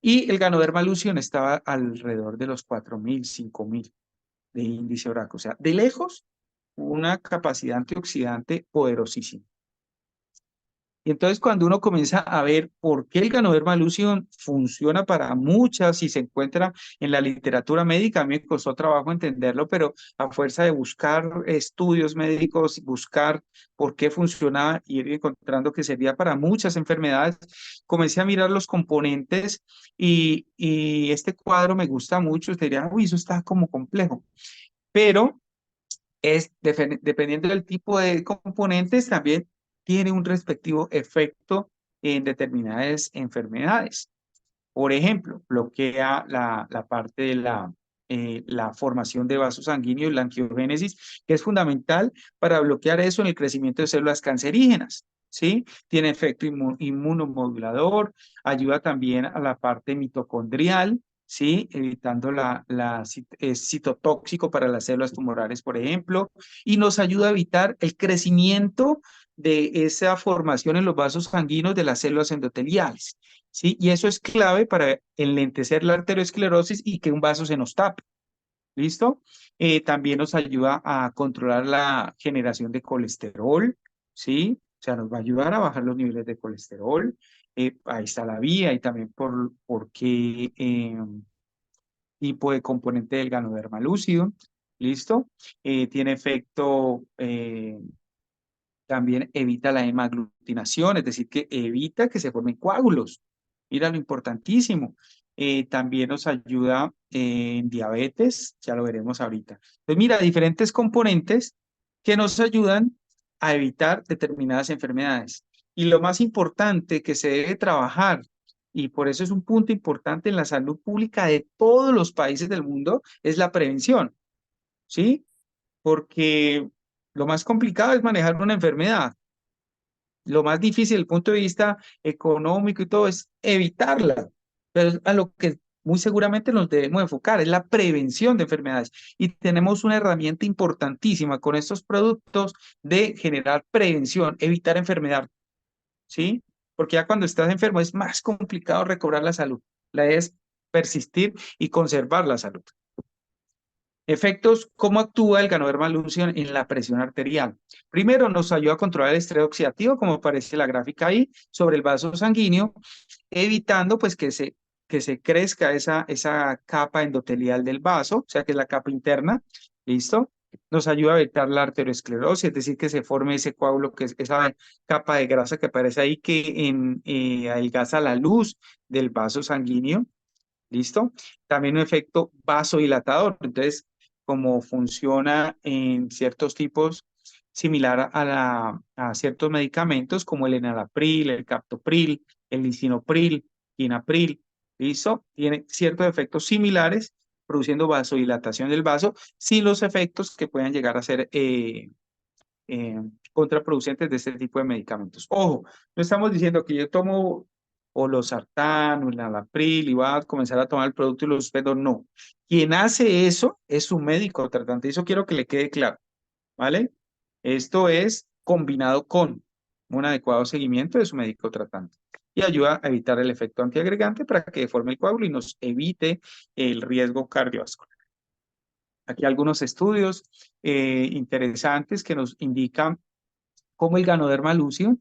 Y el Ganoderma lucium estaba alrededor de los 4.000, 5.000 de índice ORAC. O sea, de lejos, una capacidad antioxidante poderosísima. Y entonces cuando uno comienza a ver por qué el Ganoderma lucidum funciona para muchas y se encuentra en la literatura médica, a mí me costó trabajo entenderlo, pero a fuerza de buscar estudios médicos, buscar por qué funcionaba y ir encontrando que servía para muchas enfermedades, comencé a mirar los componentes y este cuadro me gusta mucho. Usted diría, uy, eso está como complejo, pero dependiendo del tipo de componentes, también tiene un respectivo efecto en determinadas enfermedades. Por ejemplo, bloquea la parte de la formación de vasos sanguíneos, la angiogénesis, que es fundamental para bloquear eso en el crecimiento de células cancerígenas, ¿sí? Tiene efecto inmunomodulador, ayuda también a la parte mitocondrial, ¿sí? Evitando es citotóxico para las células tumorales, por ejemplo, y nos ayuda a evitar el crecimiento de esa formación en los vasos sanguíneos de las células endoteliales. ¿Sí? Y eso es clave para enlentecer la arteriosclerosis y que un vaso se nos tape. ¿Listo? También nos ayuda a controlar la generación de colesterol, ¿sí? O sea, nos va a ayudar a bajar los niveles de colesterol. Ahí está la vía y también por qué tipo de componente del Ganoderma lucidum. ¿Listo? Tiene efecto también evita la hemaglutinación, es decir, que evita que se formen coágulos. Mira lo importantísimo. También nos ayuda en diabetes, ya lo veremos ahorita. Entonces, mira, diferentes componentes que nos ayudan a evitar determinadas enfermedades. Y lo más importante que se debe trabajar, y por eso es un punto importante en la salud pública de todos los países del mundo, es la prevención, ¿sí? Porque lo más complicado es manejar una enfermedad. Lo más difícil desde el punto de vista económico y todo es evitarla. Pero es a lo que muy seguramente nos debemos enfocar, es la prevención de enfermedades. Y tenemos una herramienta importantísima con estos productos de generar prevención, evitar enfermedad, ¿sí? Porque ya cuando estás enfermo es más complicado recobrar la salud. La idea es persistir y conservar la salud. Efectos, ¿cómo actúa el Ganoderma lucidum en la presión arterial? Primero, nos ayuda a controlar el estrés oxidativo, como aparece en la gráfica ahí, sobre el vaso sanguíneo, evitando pues que se crezca esa capa endotelial del vaso, o sea que es la capa interna, ¿listo? Nos ayuda a evitar la arteriosclerosis, es decir, que se forme ese coágulo, que es esa capa de grasa que aparece ahí, que adelgaza la luz del vaso sanguíneo. ¿Listo? También un efecto vasodilatador. Entonces, como funciona en ciertos tipos, similar a ciertos medicamentos como el enalapril, el captopril, el lisinopril, quinapril, ¿listo? Tiene ciertos efectos similares, produciendo vasodilatación del vaso, sin los efectos que puedan llegar a ser eh, contraproducentes de este tipo de medicamentos. Ojo, no estamos diciendo que yo tomo o losartán o el enalapril y va a comenzar a tomar el producto y lo suspendo, no. Quien hace eso es su médico tratante, eso quiero que le quede claro, ¿vale? Esto es combinado con un adecuado seguimiento de su médico tratante y ayuda a evitar el efecto antiagregante para que deforme el coágulo y nos evite el riesgo cardiovascular. Aquí algunos estudios interesantes que nos indican cómo el Ganoderma lucidum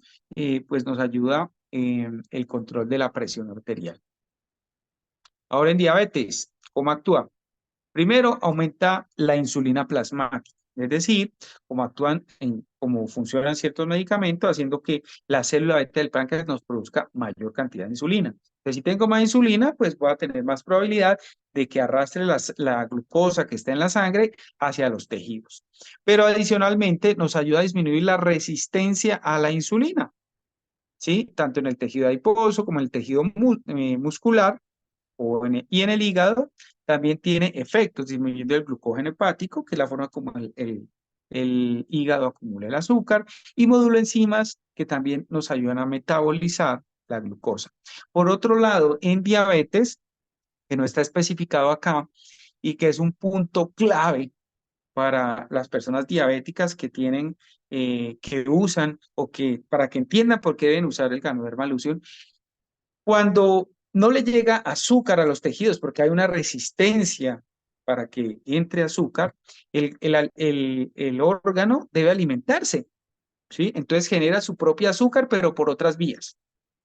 pues nos ayuda en el control de la presión arterial. Ahora en diabetes, ¿cómo actúa? Primero, aumenta la insulina plasmática, es decir, cómo funcionan ciertos medicamentos, haciendo que la célula beta del páncreas nos produzca mayor cantidad de insulina. Entonces, si tengo más insulina, pues voy a tener más probabilidad de que arrastre la glucosa que está en la sangre hacia los tejidos. Pero adicionalmente nos ayuda a disminuir la resistencia a la insulina, ¿sí? Tanto en el tejido adiposo como en el tejido muscular y en el hígado también tiene efectos disminuyendo el glucógeno hepático, que es la forma como el hígado acumula el azúcar, y modula enzimas que también nos ayudan a metabolizar la glucosa. Por otro lado, en diabetes, que no está especificado acá y que es un punto clave para las personas diabéticas que tienen, que usan o que para que entiendan por qué deben usar el Ganoderma lucidum, cuando no le llega azúcar a los tejidos porque hay una resistencia para que entre azúcar, el órgano debe alimentarse. ¿sí? Entonces genera su propio azúcar, pero por otras vías.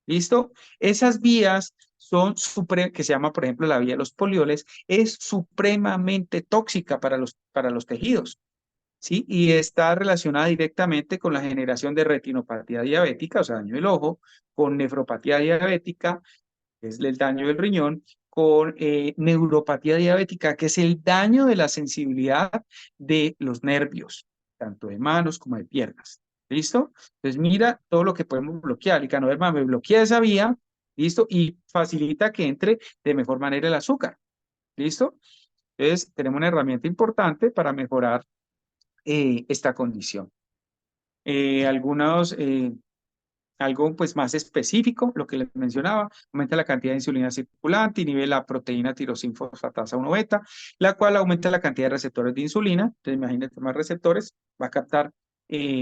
¿Listo? Esas vías son, que se llama, por ejemplo, la vía de los polioles, es supremamente tóxica para los tejidos, ¿sí? Y está relacionada directamente con la generación de retinopatía diabética, o sea, daño del ojo, con nefropatía diabética, que es el daño del riñón, con neuropatía diabética, que es el daño de la sensibilidad de los nervios, tanto de manos como de piernas. ¿Listo? Entonces mira todo lo que podemos bloquear. El canoderma me bloquea esa vía, ¿listo? Y facilita que entre de mejor manera el azúcar. ¿Listo? Entonces tenemos una herramienta importante para mejorar esta condición. Algunos algo pues más específico, lo que les mencionaba, aumenta la cantidad de insulina circulante, inhibe la proteína tirosinfosfatasa 1 beta, la cual aumenta la cantidad de receptores de insulina. Entonces, imagínate más receptores, va a captar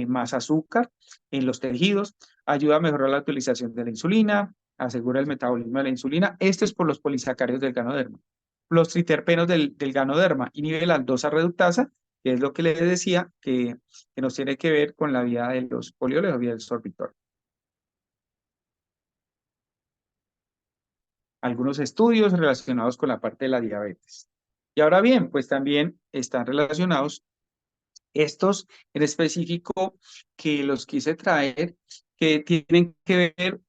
más azúcar en los tejidos, ayuda a mejorar la utilización de la insulina, asegura el metabolismo de la insulina. Esto es por los polisacáridos del ganoderma. Los triterpenos del ganoderma inhibe la aldosa reductasa, que es lo que les decía, que nos tiene que ver con la vía de los polioles o vía del sorbitol. Algunos estudios relacionados con la parte de la diabetes. Y ahora bien, pues también están relacionados estos en específico que los quise traer, que tienen que ver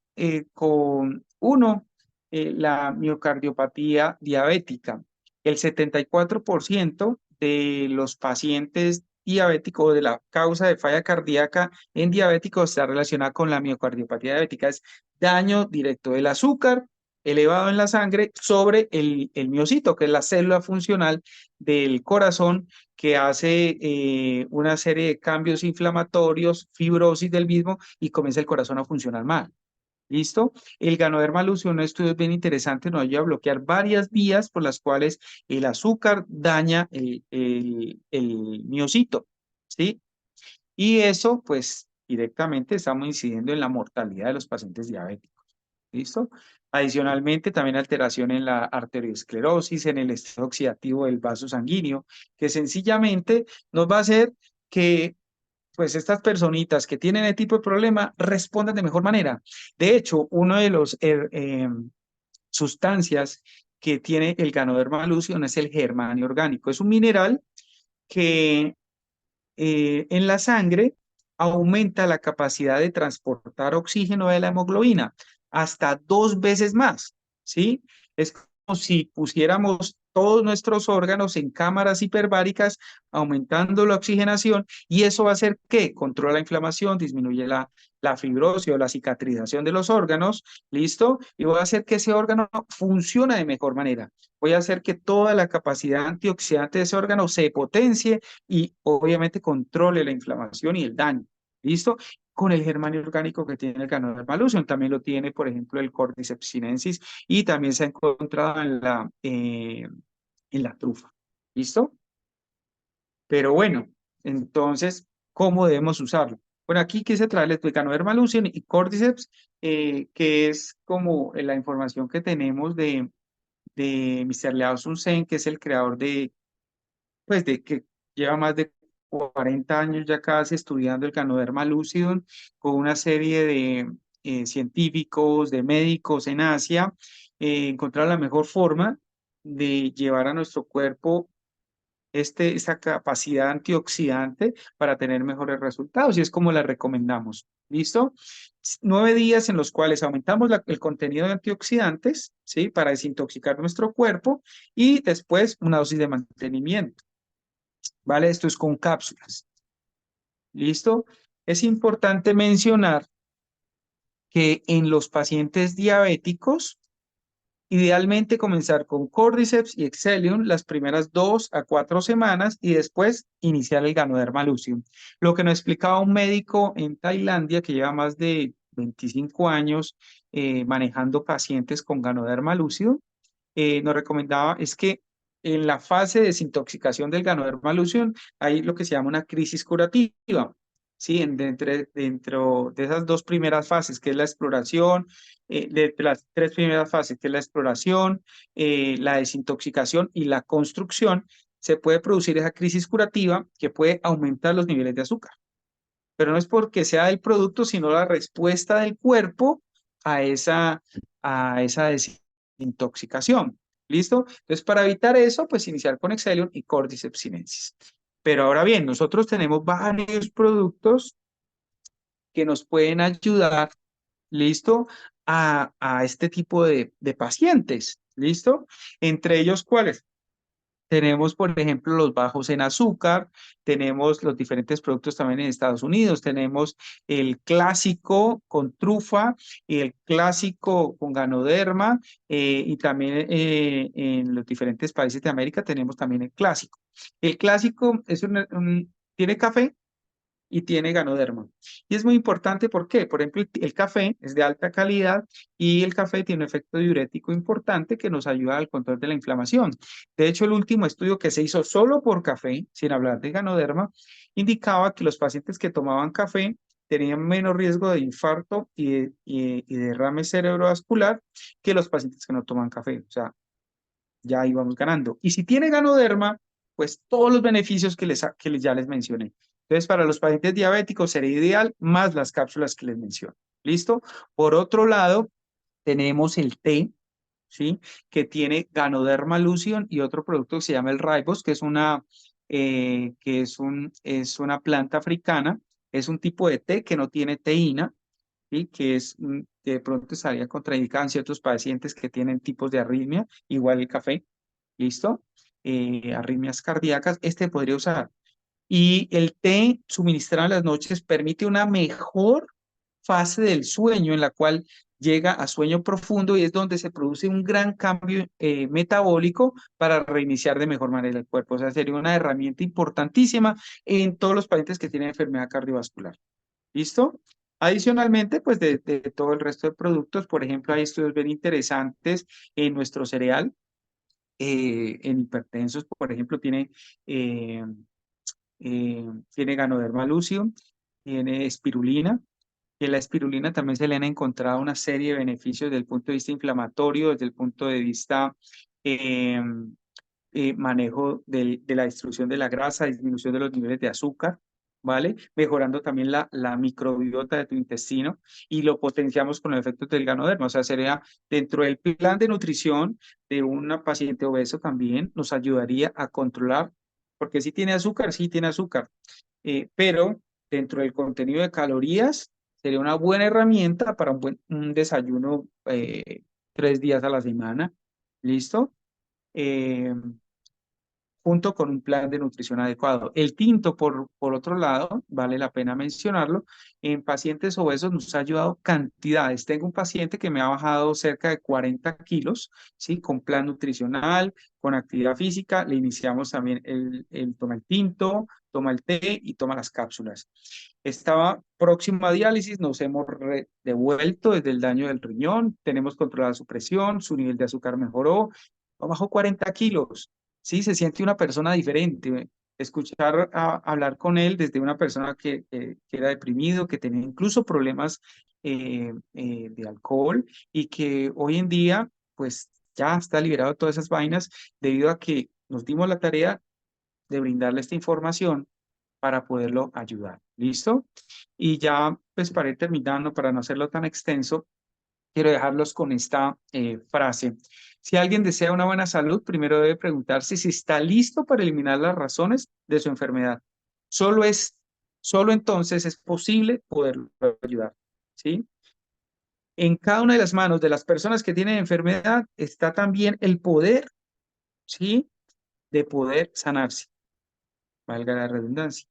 con, uno, la miocardiopatía diabética. El 74% de los pacientes diabéticos o de la causa de falla cardíaca en diabéticos está relacionada con la miocardiopatía diabética. Es daño directo del azúcar elevado en la sangre sobre el miocito, que es la célula funcional del corazón que hace una serie de cambios inflamatorios, fibrosis del mismo y comienza el corazón a funcionar mal. ¿Listo? El Ganoderma lucidum, un estudio bien interesante, nos ayuda a bloquear varias vías por las cuales el azúcar daña el miocito, ¿sí? Y eso, pues, directamente estamos incidiendo en la mortalidad de los pacientes diabéticos. ¿Listo? Adicionalmente, también alteración en la arteriosclerosis, en el estado oxidativo del vaso sanguíneo, que sencillamente nos va a hacer que pues estas personitas que tienen este tipo de problema respondan de mejor manera. De hecho, uno de los sustancias que tiene el Ganoderma lucidum es el germanio orgánico. Es un mineral que en la sangre aumenta la capacidad de transportar oxígeno de la hemoglobina hasta 2 veces más, ¿sí? Es como si pusiéramos todos nuestros órganos en cámaras hiperbáricas, aumentando la oxigenación, y eso va a hacer que controla la inflamación, disminuye la fibrosis o la cicatrización de los órganos, ¿listo? Y va a hacer que ese órgano funcione de mejor manera. Voy a hacer que toda la capacidad antioxidante de ese órgano se potencie y obviamente controle la inflamación y el daño. ¿Listo? Con el germanio orgánico que tiene el Ganoderma lucidum, también lo tiene, por ejemplo, el Cordyceps sinensis y también se ha encontrado en la trufa. ¿Listo? Pero bueno, entonces, ¿cómo debemos usarlo? Bueno, aquí quise traerles el Ganoderma lucidum y Cordyceps, que es como la información que tenemos de Mr. Liao Sun Sen, que es el creador pues de que lleva más de 40 años ya casi estudiando el Ganoderma lucidum con una serie de científicos, de médicos en Asia, encontrar la mejor forma de llevar a nuestro cuerpo esta capacidad antioxidante para tener mejores resultados y es como la recomendamos. ¿Listo? 9 días en los cuales aumentamos el contenido de antioxidantes, ¿sí? Para desintoxicar nuestro cuerpo y después una dosis de mantenimiento. ¿Vale? Esto es con cápsulas. ¿Listo? Es importante mencionar que en los pacientes diabéticos, idealmente comenzar con Cordyceps y Excellium las primeras 2 a 4 semanas y después iniciar el Ganoderma lucidum. Lo que nos explicaba un médico en Tailandia que lleva más de 25 años manejando pacientes con Ganoderma lucidum, nos recomendaba es que en la fase de desintoxicación del Ganoderma lucidum hay lo que se llama una crisis curativa. Sí, dentro de esas 2 primeras fases, que es la exploración, de las 3 primeras fases, que es la exploración, la desintoxicación y la construcción, se puede producir esa crisis curativa que puede aumentar los niveles de azúcar. pero no es porque sea el producto, sino la respuesta del cuerpo a esa desintoxicación. ¿Listo? Entonces, para evitar eso, pues iniciar con Exelion y Cordyceps sinensis. Pero ahora bien, nosotros tenemos varios productos que nos pueden ayudar, ¿listo? A este tipo de pacientes, ¿listo? Entre ellos, ¿cuáles? Tenemos, por ejemplo, los bajos en azúcar, tenemos los diferentes productos también en Estados Unidos, tenemos el clásico con trufa y el clásico con ganoderma, y también en los diferentes países de América tenemos también el clásico. El clásico es tiene café y tiene ganoderma. Y es muy importante, ¿por qué? Por ejemplo, el café es de alta calidad y el café tiene un efecto diurético importante que nos ayuda al control de la inflamación. De hecho, el último estudio que se hizo solo por café, sin hablar de ganoderma, indicaba que los pacientes que tomaban café tenían menos riesgo de infarto y derrame cerebrovascular que los pacientes que no toman café. O sea, ya íbamos ganando. Y si tiene ganoderma, pues todos los beneficios ya les mencioné. Entonces, para los pacientes diabéticos sería ideal más las cápsulas que les menciono. ¿Listo? Por otro lado, tenemos el té, ¿sí? Que tiene Ganoderma lucidum y otro producto que se llama el Ribos, que es una planta africana. Es un tipo de té que no tiene teína, ¿sí? Que de pronto estaría contraindicado en ciertos pacientes que tienen tipos de arritmia, igual el café. ¿Listo? Arritmias cardíacas, este podría usar. Y el té suministrado en las noches permite una mejor fase del sueño en la cual llega a sueño profundo y es donde se produce un gran cambio metabólico para reiniciar de mejor manera el cuerpo. O sea, sería una herramienta importantísima en todos los pacientes que tienen enfermedad cardiovascular. ¿Listo? Adicionalmente, pues de todo el resto de productos, por ejemplo, hay estudios bien interesantes en nuestro cereal, en hipertensos, por ejemplo, eh, tiene Ganoderma lucidum, tiene espirulina, que la espirulina también se le han encontrado una serie de beneficios desde el punto de vista inflamatorio, desde el punto de vista eh, manejo de la destrucción de la grasa, disminución de los niveles de azúcar, ¿vale? Mejorando también la microbiota de tu intestino y lo potenciamos con los efectos del ganoderma. O sea, sería dentro del plan de nutrición de una paciente obeso también nos ayudaría a controlar, porque si tiene azúcar, sí tiene azúcar, pero dentro del contenido de calorías sería una buena herramienta para un desayuno 3 días a la semana. ¿Listo? Eh, junto con un plan de nutrición adecuado. El tinto, por otro lado, vale la pena mencionarlo, en pacientes obesos nos ha ayudado cantidades. Tengo un paciente que me ha bajado cerca de 40 kilos, ¿sí? Con plan nutricional, con actividad física. Le iniciamos también toma el tinto, toma el té y toma las cápsulas. Estaba próximo a diálisis, nos hemos devuelto desde el daño del riñón, tenemos controlada su presión, su nivel de azúcar mejoró, bajó 40 kilos. Sí, se siente una persona diferente. Escuchar hablar con él desde una persona que era deprimido, que tenía incluso problemas de alcohol y que hoy en día, pues ya está liberado de todas esas vainas debido a que nos dimos la tarea de brindarle esta información para poderlo ayudar. ¿Listo? Y ya, pues para ir terminando, para no hacerlo tan extenso, quiero dejarlos con esta frase. Si alguien desea una buena salud, primero debe preguntarse si está listo para eliminar las razones de su enfermedad. Solo es, solo entonces es posible poderlo ayudar, ¿sí? En cada una de las manos de las personas que tienen enfermedad está también el poder, ¿sí? De poder sanarse, valga la redundancia.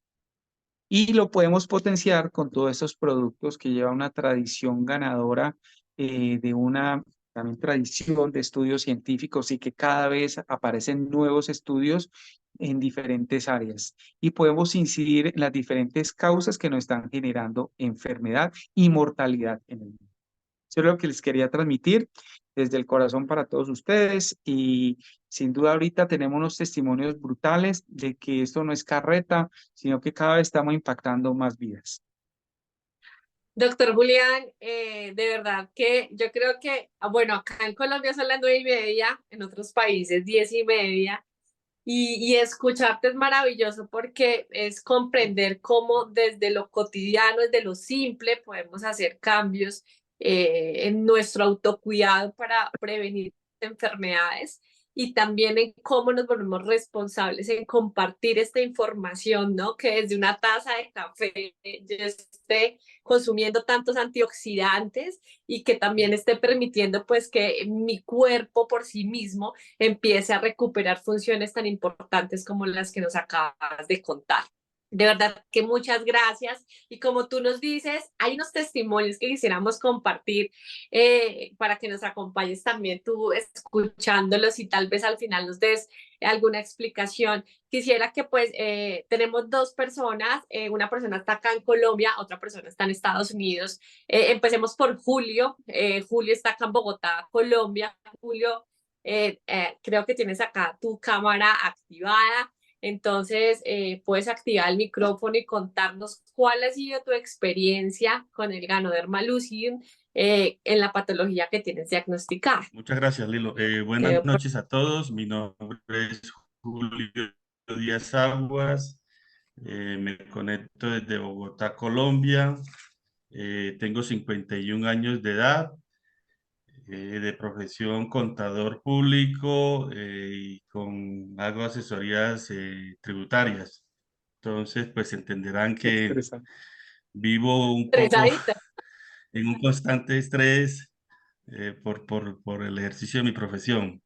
Y lo podemos potenciar con todos estos productos que llevan una tradición ganadora, de una también tradición de estudios científicos y que cada vez aparecen nuevos estudios en diferentes áreas. Y podemos incidir en las diferentes causas que nos están generando enfermedad y mortalidad en el mundo. Eso es lo que les quería transmitir desde el corazón para todos ustedes y sin duda ahorita tenemos unos testimonios brutales de que esto no es carreta, sino que cada vez estamos impactando más vidas. Doctor Julián, de verdad que yo creo que, bueno, acá en Colombia son las 9:30, en otros países 10:30, y escucharte es maravilloso porque es comprender cómo desde lo cotidiano, desde lo simple, podemos hacer cambios en nuestro autocuidado para prevenir enfermedades y también en cómo nos volvemos responsables en compartir esta información, ¿no? Que desde una taza de café yo esté consumiendo tantos antioxidantes y que también esté permitiendo pues que mi cuerpo por sí mismo empiece a recuperar funciones tan importantes como las que nos acabas de contar. De verdad que muchas gracias. Y como tú nos dices, hay unos testimonios que quisiéramos compartir para que nos acompañes también tú escuchándolos y tal vez al final nos des alguna explicación. Quisiera que pues tenemos dos personas, una persona está acá en Colombia, otra persona está en Estados Unidos. Empecemos por Julio. Julio está acá en Bogotá, Colombia. Julio, creo que tienes acá tu cámara activada. Entonces, puedes activar el micrófono y contarnos cuál ha sido tu experiencia con el Ganoderma lucidum en la patología que tienes diagnosticada. Muchas gracias, Lilo. Buenas noches a todos. Mi nombre es Julio Díaz Aguas. Me conecto desde Bogotá, Colombia. Tengo 51 años de edad, de profesión contador público y hago asesorías tributarias. Entonces, pues entenderán que Interesante. vivo un poco Interesadita. en un constante estrés por el ejercicio de mi profesión.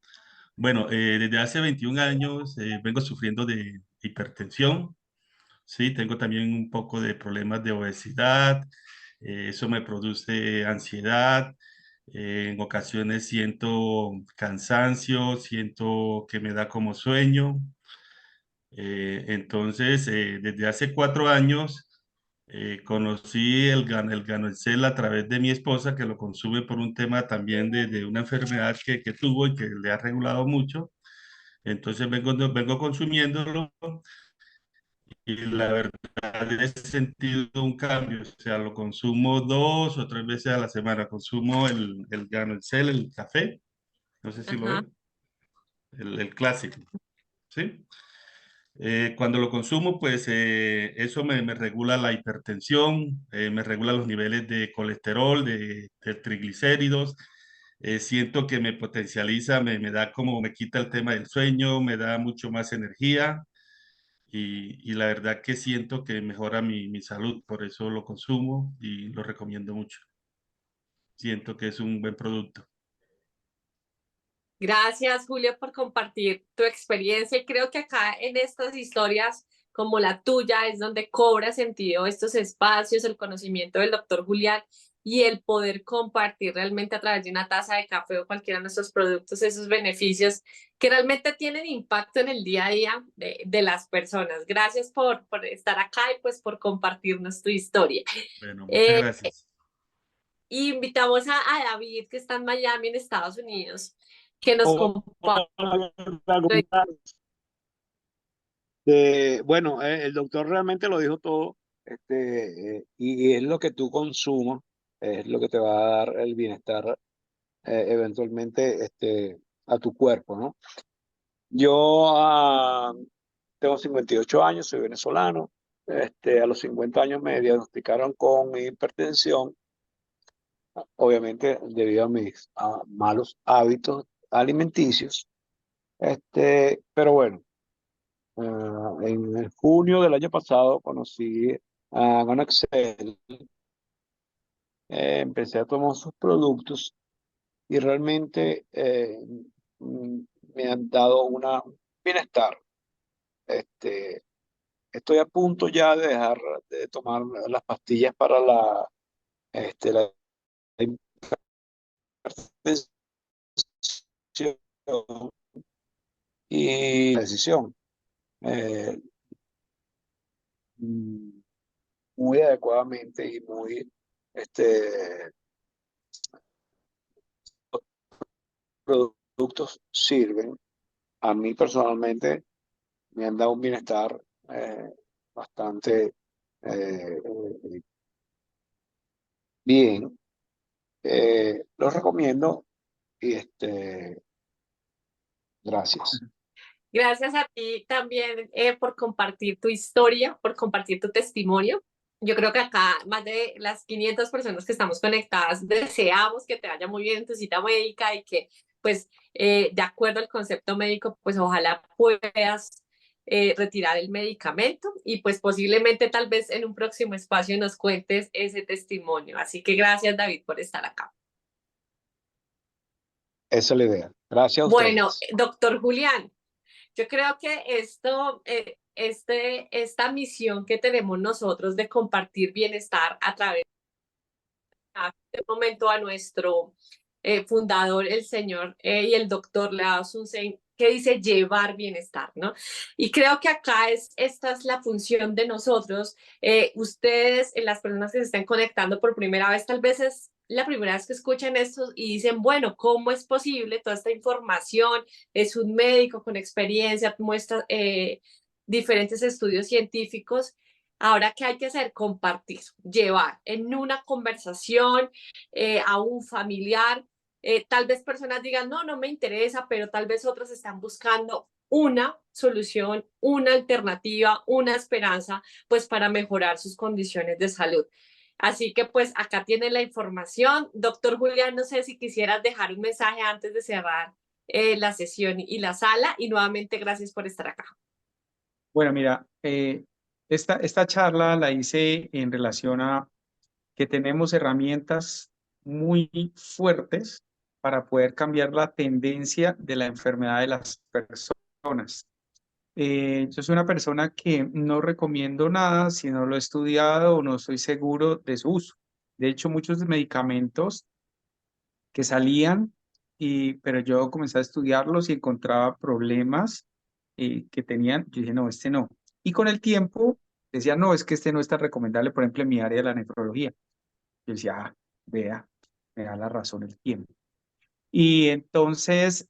Bueno, desde hace 21 años vengo sufriendo de hipertensión, sí, tengo también un poco de problemas de obesidad, eso me produce ansiedad, en ocasiones siento cansancio, siento que me da como sueño. Entonces, desde hace 4 años conocí el Ganoxel a través de mi esposa, que lo consume por un tema también de una enfermedad que tuvo y que le ha regulado mucho. Entonces vengo consumiéndolo y la verdad he sentido un cambio. O sea, lo consumo 2 o 3 veces a la semana. Consumo el Ganoxel, el café, no sé si lo Ajá. ven, el clásico, ¿sí? Cuando lo consumo, pues eso me regula la hipertensión, me regula los niveles de colesterol, de triglicéridos. Siento que me potencializa, me da como, me quita el tema del sueño, me da mucho más energía y la verdad que siento que mejora mi salud, por eso lo consumo y lo recomiendo mucho. Siento que es un buen producto. Gracias, Julio, por compartir tu experiencia. Y creo que acá en estas historias como la tuya es donde cobra sentido estos espacios, el conocimiento del doctor Julián y el poder compartir realmente a través de una taza de café o cualquiera de nuestros productos esos beneficios que realmente tienen impacto en el día a día de las personas. Gracias por estar acá y pues por compartirnos tu historia. Bueno, muchas Eh, gracias. y invitamos a David, que está en Miami, en Estados Unidos, que nos comparta. Hola, ¿cómo estás? Bueno, el doctor realmente lo dijo todo, y es lo que tú consumas, es lo que te va a dar el bienestar eventualmente a tu cuerpo, ¿no? Yo tengo 58 años, soy venezolano. A los 50 años me diagnosticaron con hipertensión, obviamente debido a mis malos hábitos alimenticios. Pero bueno. En el junio del año pasado conocí a Ganaxel, empecé a tomar sus productos y realmente mm, me han dado un bienestar. Este, Estoy a punto ya de dejar de tomar las pastillas para la hipertensión y la decisión. eh, mm, Muy adecuadamente y muy este, productos sirven. A mí personalmente me han dado un bienestar bastante bien. Los recomiendo y gracias. Gracias a ti también por compartir tu historia, por compartir tu testimonio. Yo creo que acá más de las 500 personas que estamos conectadas deseamos que te vaya muy bien en tu cita médica y que, pues, de acuerdo al concepto médico, pues ojalá puedas retirar el medicamento y pues posiblemente tal vez en un próximo espacio nos cuentes ese testimonio. Así que gracias, David, por estar acá. Esa es la idea. Gracias a Bueno, ustedes. doctor Julián, yo creo que esta misión que tenemos nosotros de compartir bienestar a través de este momento a nuestro fundador, el señor y el doctor Lao Sun Sen, que dice llevar bienestar, ¿no? Y creo que acá esta es la función de nosotros. Ustedes, las personas que se estén conectando por primera vez, tal vez es la primera vez que escuchan esto y dicen, bueno, ¿cómo es posible toda esta información? Es un médico con experiencia, muestra diferentes estudios científicos. Ahora, ¿qué hay que hacer? Compartir, llevar en una conversación a un familiar. Tal vez personas digan, no, no me interesa, pero tal vez otros están buscando una solución, una alternativa, una esperanza, pues para mejorar sus condiciones de salud. Así que pues acá tienen la información. Doctor Julián, no sé si quisieras dejar un mensaje antes de cerrar la sesión y la sala y nuevamente gracias por estar acá. Bueno, mira, esta charla la hice en relación a que tenemos herramientas muy fuertes para poder cambiar la tendencia de la enfermedad de las personas. Yo soy una persona que no recomiendo nada si no lo he estudiado o no estoy seguro de su uso. De hecho, muchos medicamentos que salían, pero yo comencé a estudiarlos y encontraba problemas que tenían. Yo dije, no, este no. Y con el tiempo decía, no, es que este no es tan recomendable, por ejemplo, en mi área de la nefrología. Yo decía, vea, me da la razón el tiempo. Y entonces,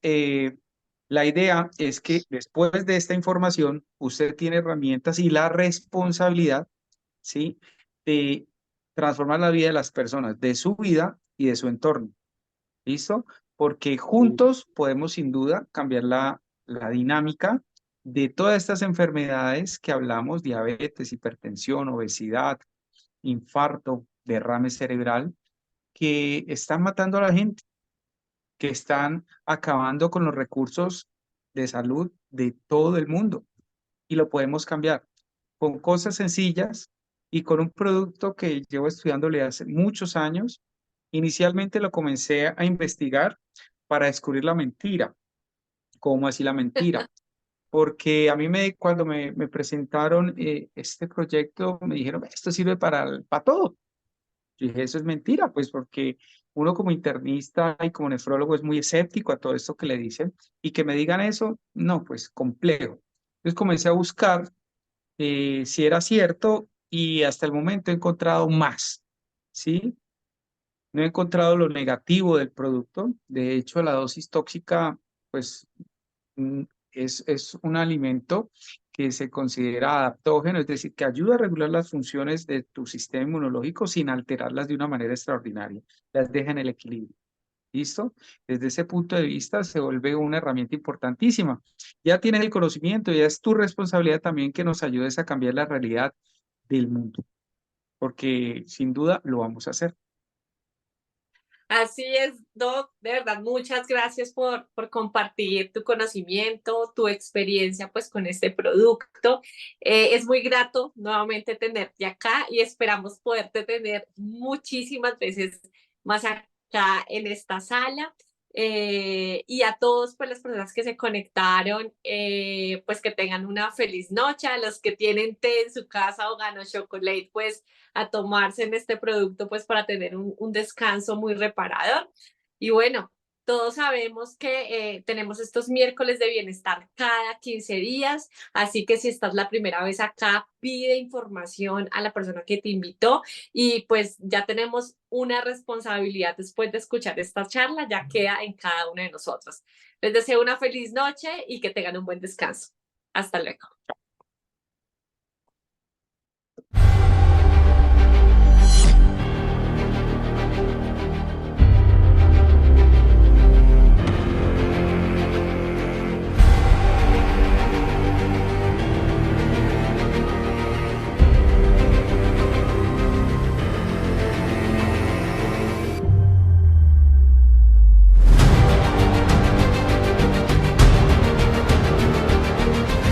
la idea es que después de esta información, usted tiene herramientas y la responsabilidad, ¿sí?, de transformar la vida de las personas, de su vida y de su entorno. ¿Listo? Porque juntos podemos sin duda cambiar la dinámica de todas estas enfermedades que hablamos: diabetes, hipertensión, obesidad, infarto, derrame cerebral, que están matando a la gente, que están acabando con los recursos de salud de todo el mundo. Y lo podemos cambiar con cosas sencillas y con un producto que llevo estudiándole hace muchos años. Inicialmente lo comencé a investigar para descubrir la mentira. ¿Cómo así la mentira? Porque a mí cuando me presentaron este proyecto, me dijeron, esto sirve para todo. Yo dije, eso es mentira, pues porque uno como internista y como nefrólogo es muy escéptico a todo esto que le dicen, y que me digan eso, no, pues complejo. Entonces comencé a buscar si era cierto y hasta el momento he encontrado más, ¿sí? No he encontrado lo negativo del producto. De hecho, la dosis tóxica, pues, es un alimento que se considera adaptógeno, es decir, que ayuda a regular las funciones de tu sistema inmunológico sin alterarlas de una manera extraordinaria. Las deja en el equilibrio. ¿Listo? Desde ese punto de vista se vuelve una herramienta importantísima. Ya tienes el conocimiento, ya es tu responsabilidad también que nos ayudes a cambiar la realidad del mundo, porque sin duda lo vamos a hacer. Así es, Doc, de verdad, muchas gracias por compartir tu conocimiento, tu experiencia pues con este producto. Es muy grato nuevamente tenerte acá y esperamos poderte tener muchísimas veces más acá en esta sala. Y a todos, pues las personas que se conectaron, pues que tengan una feliz noche. A los que tienen té en su casa o gano chocolate, pues a tomarse en este producto, pues para tener un descanso muy reparador. Y bueno, todos sabemos que tenemos estos miércoles de bienestar cada 15 días, así que si estás la primera vez acá, pide información a la persona que te invitó y pues ya tenemos una responsabilidad después de escuchar esta charla, ya queda en cada uno de nosotros. Les deseo una feliz noche y que tengan un buen descanso. Hasta luego. Chao.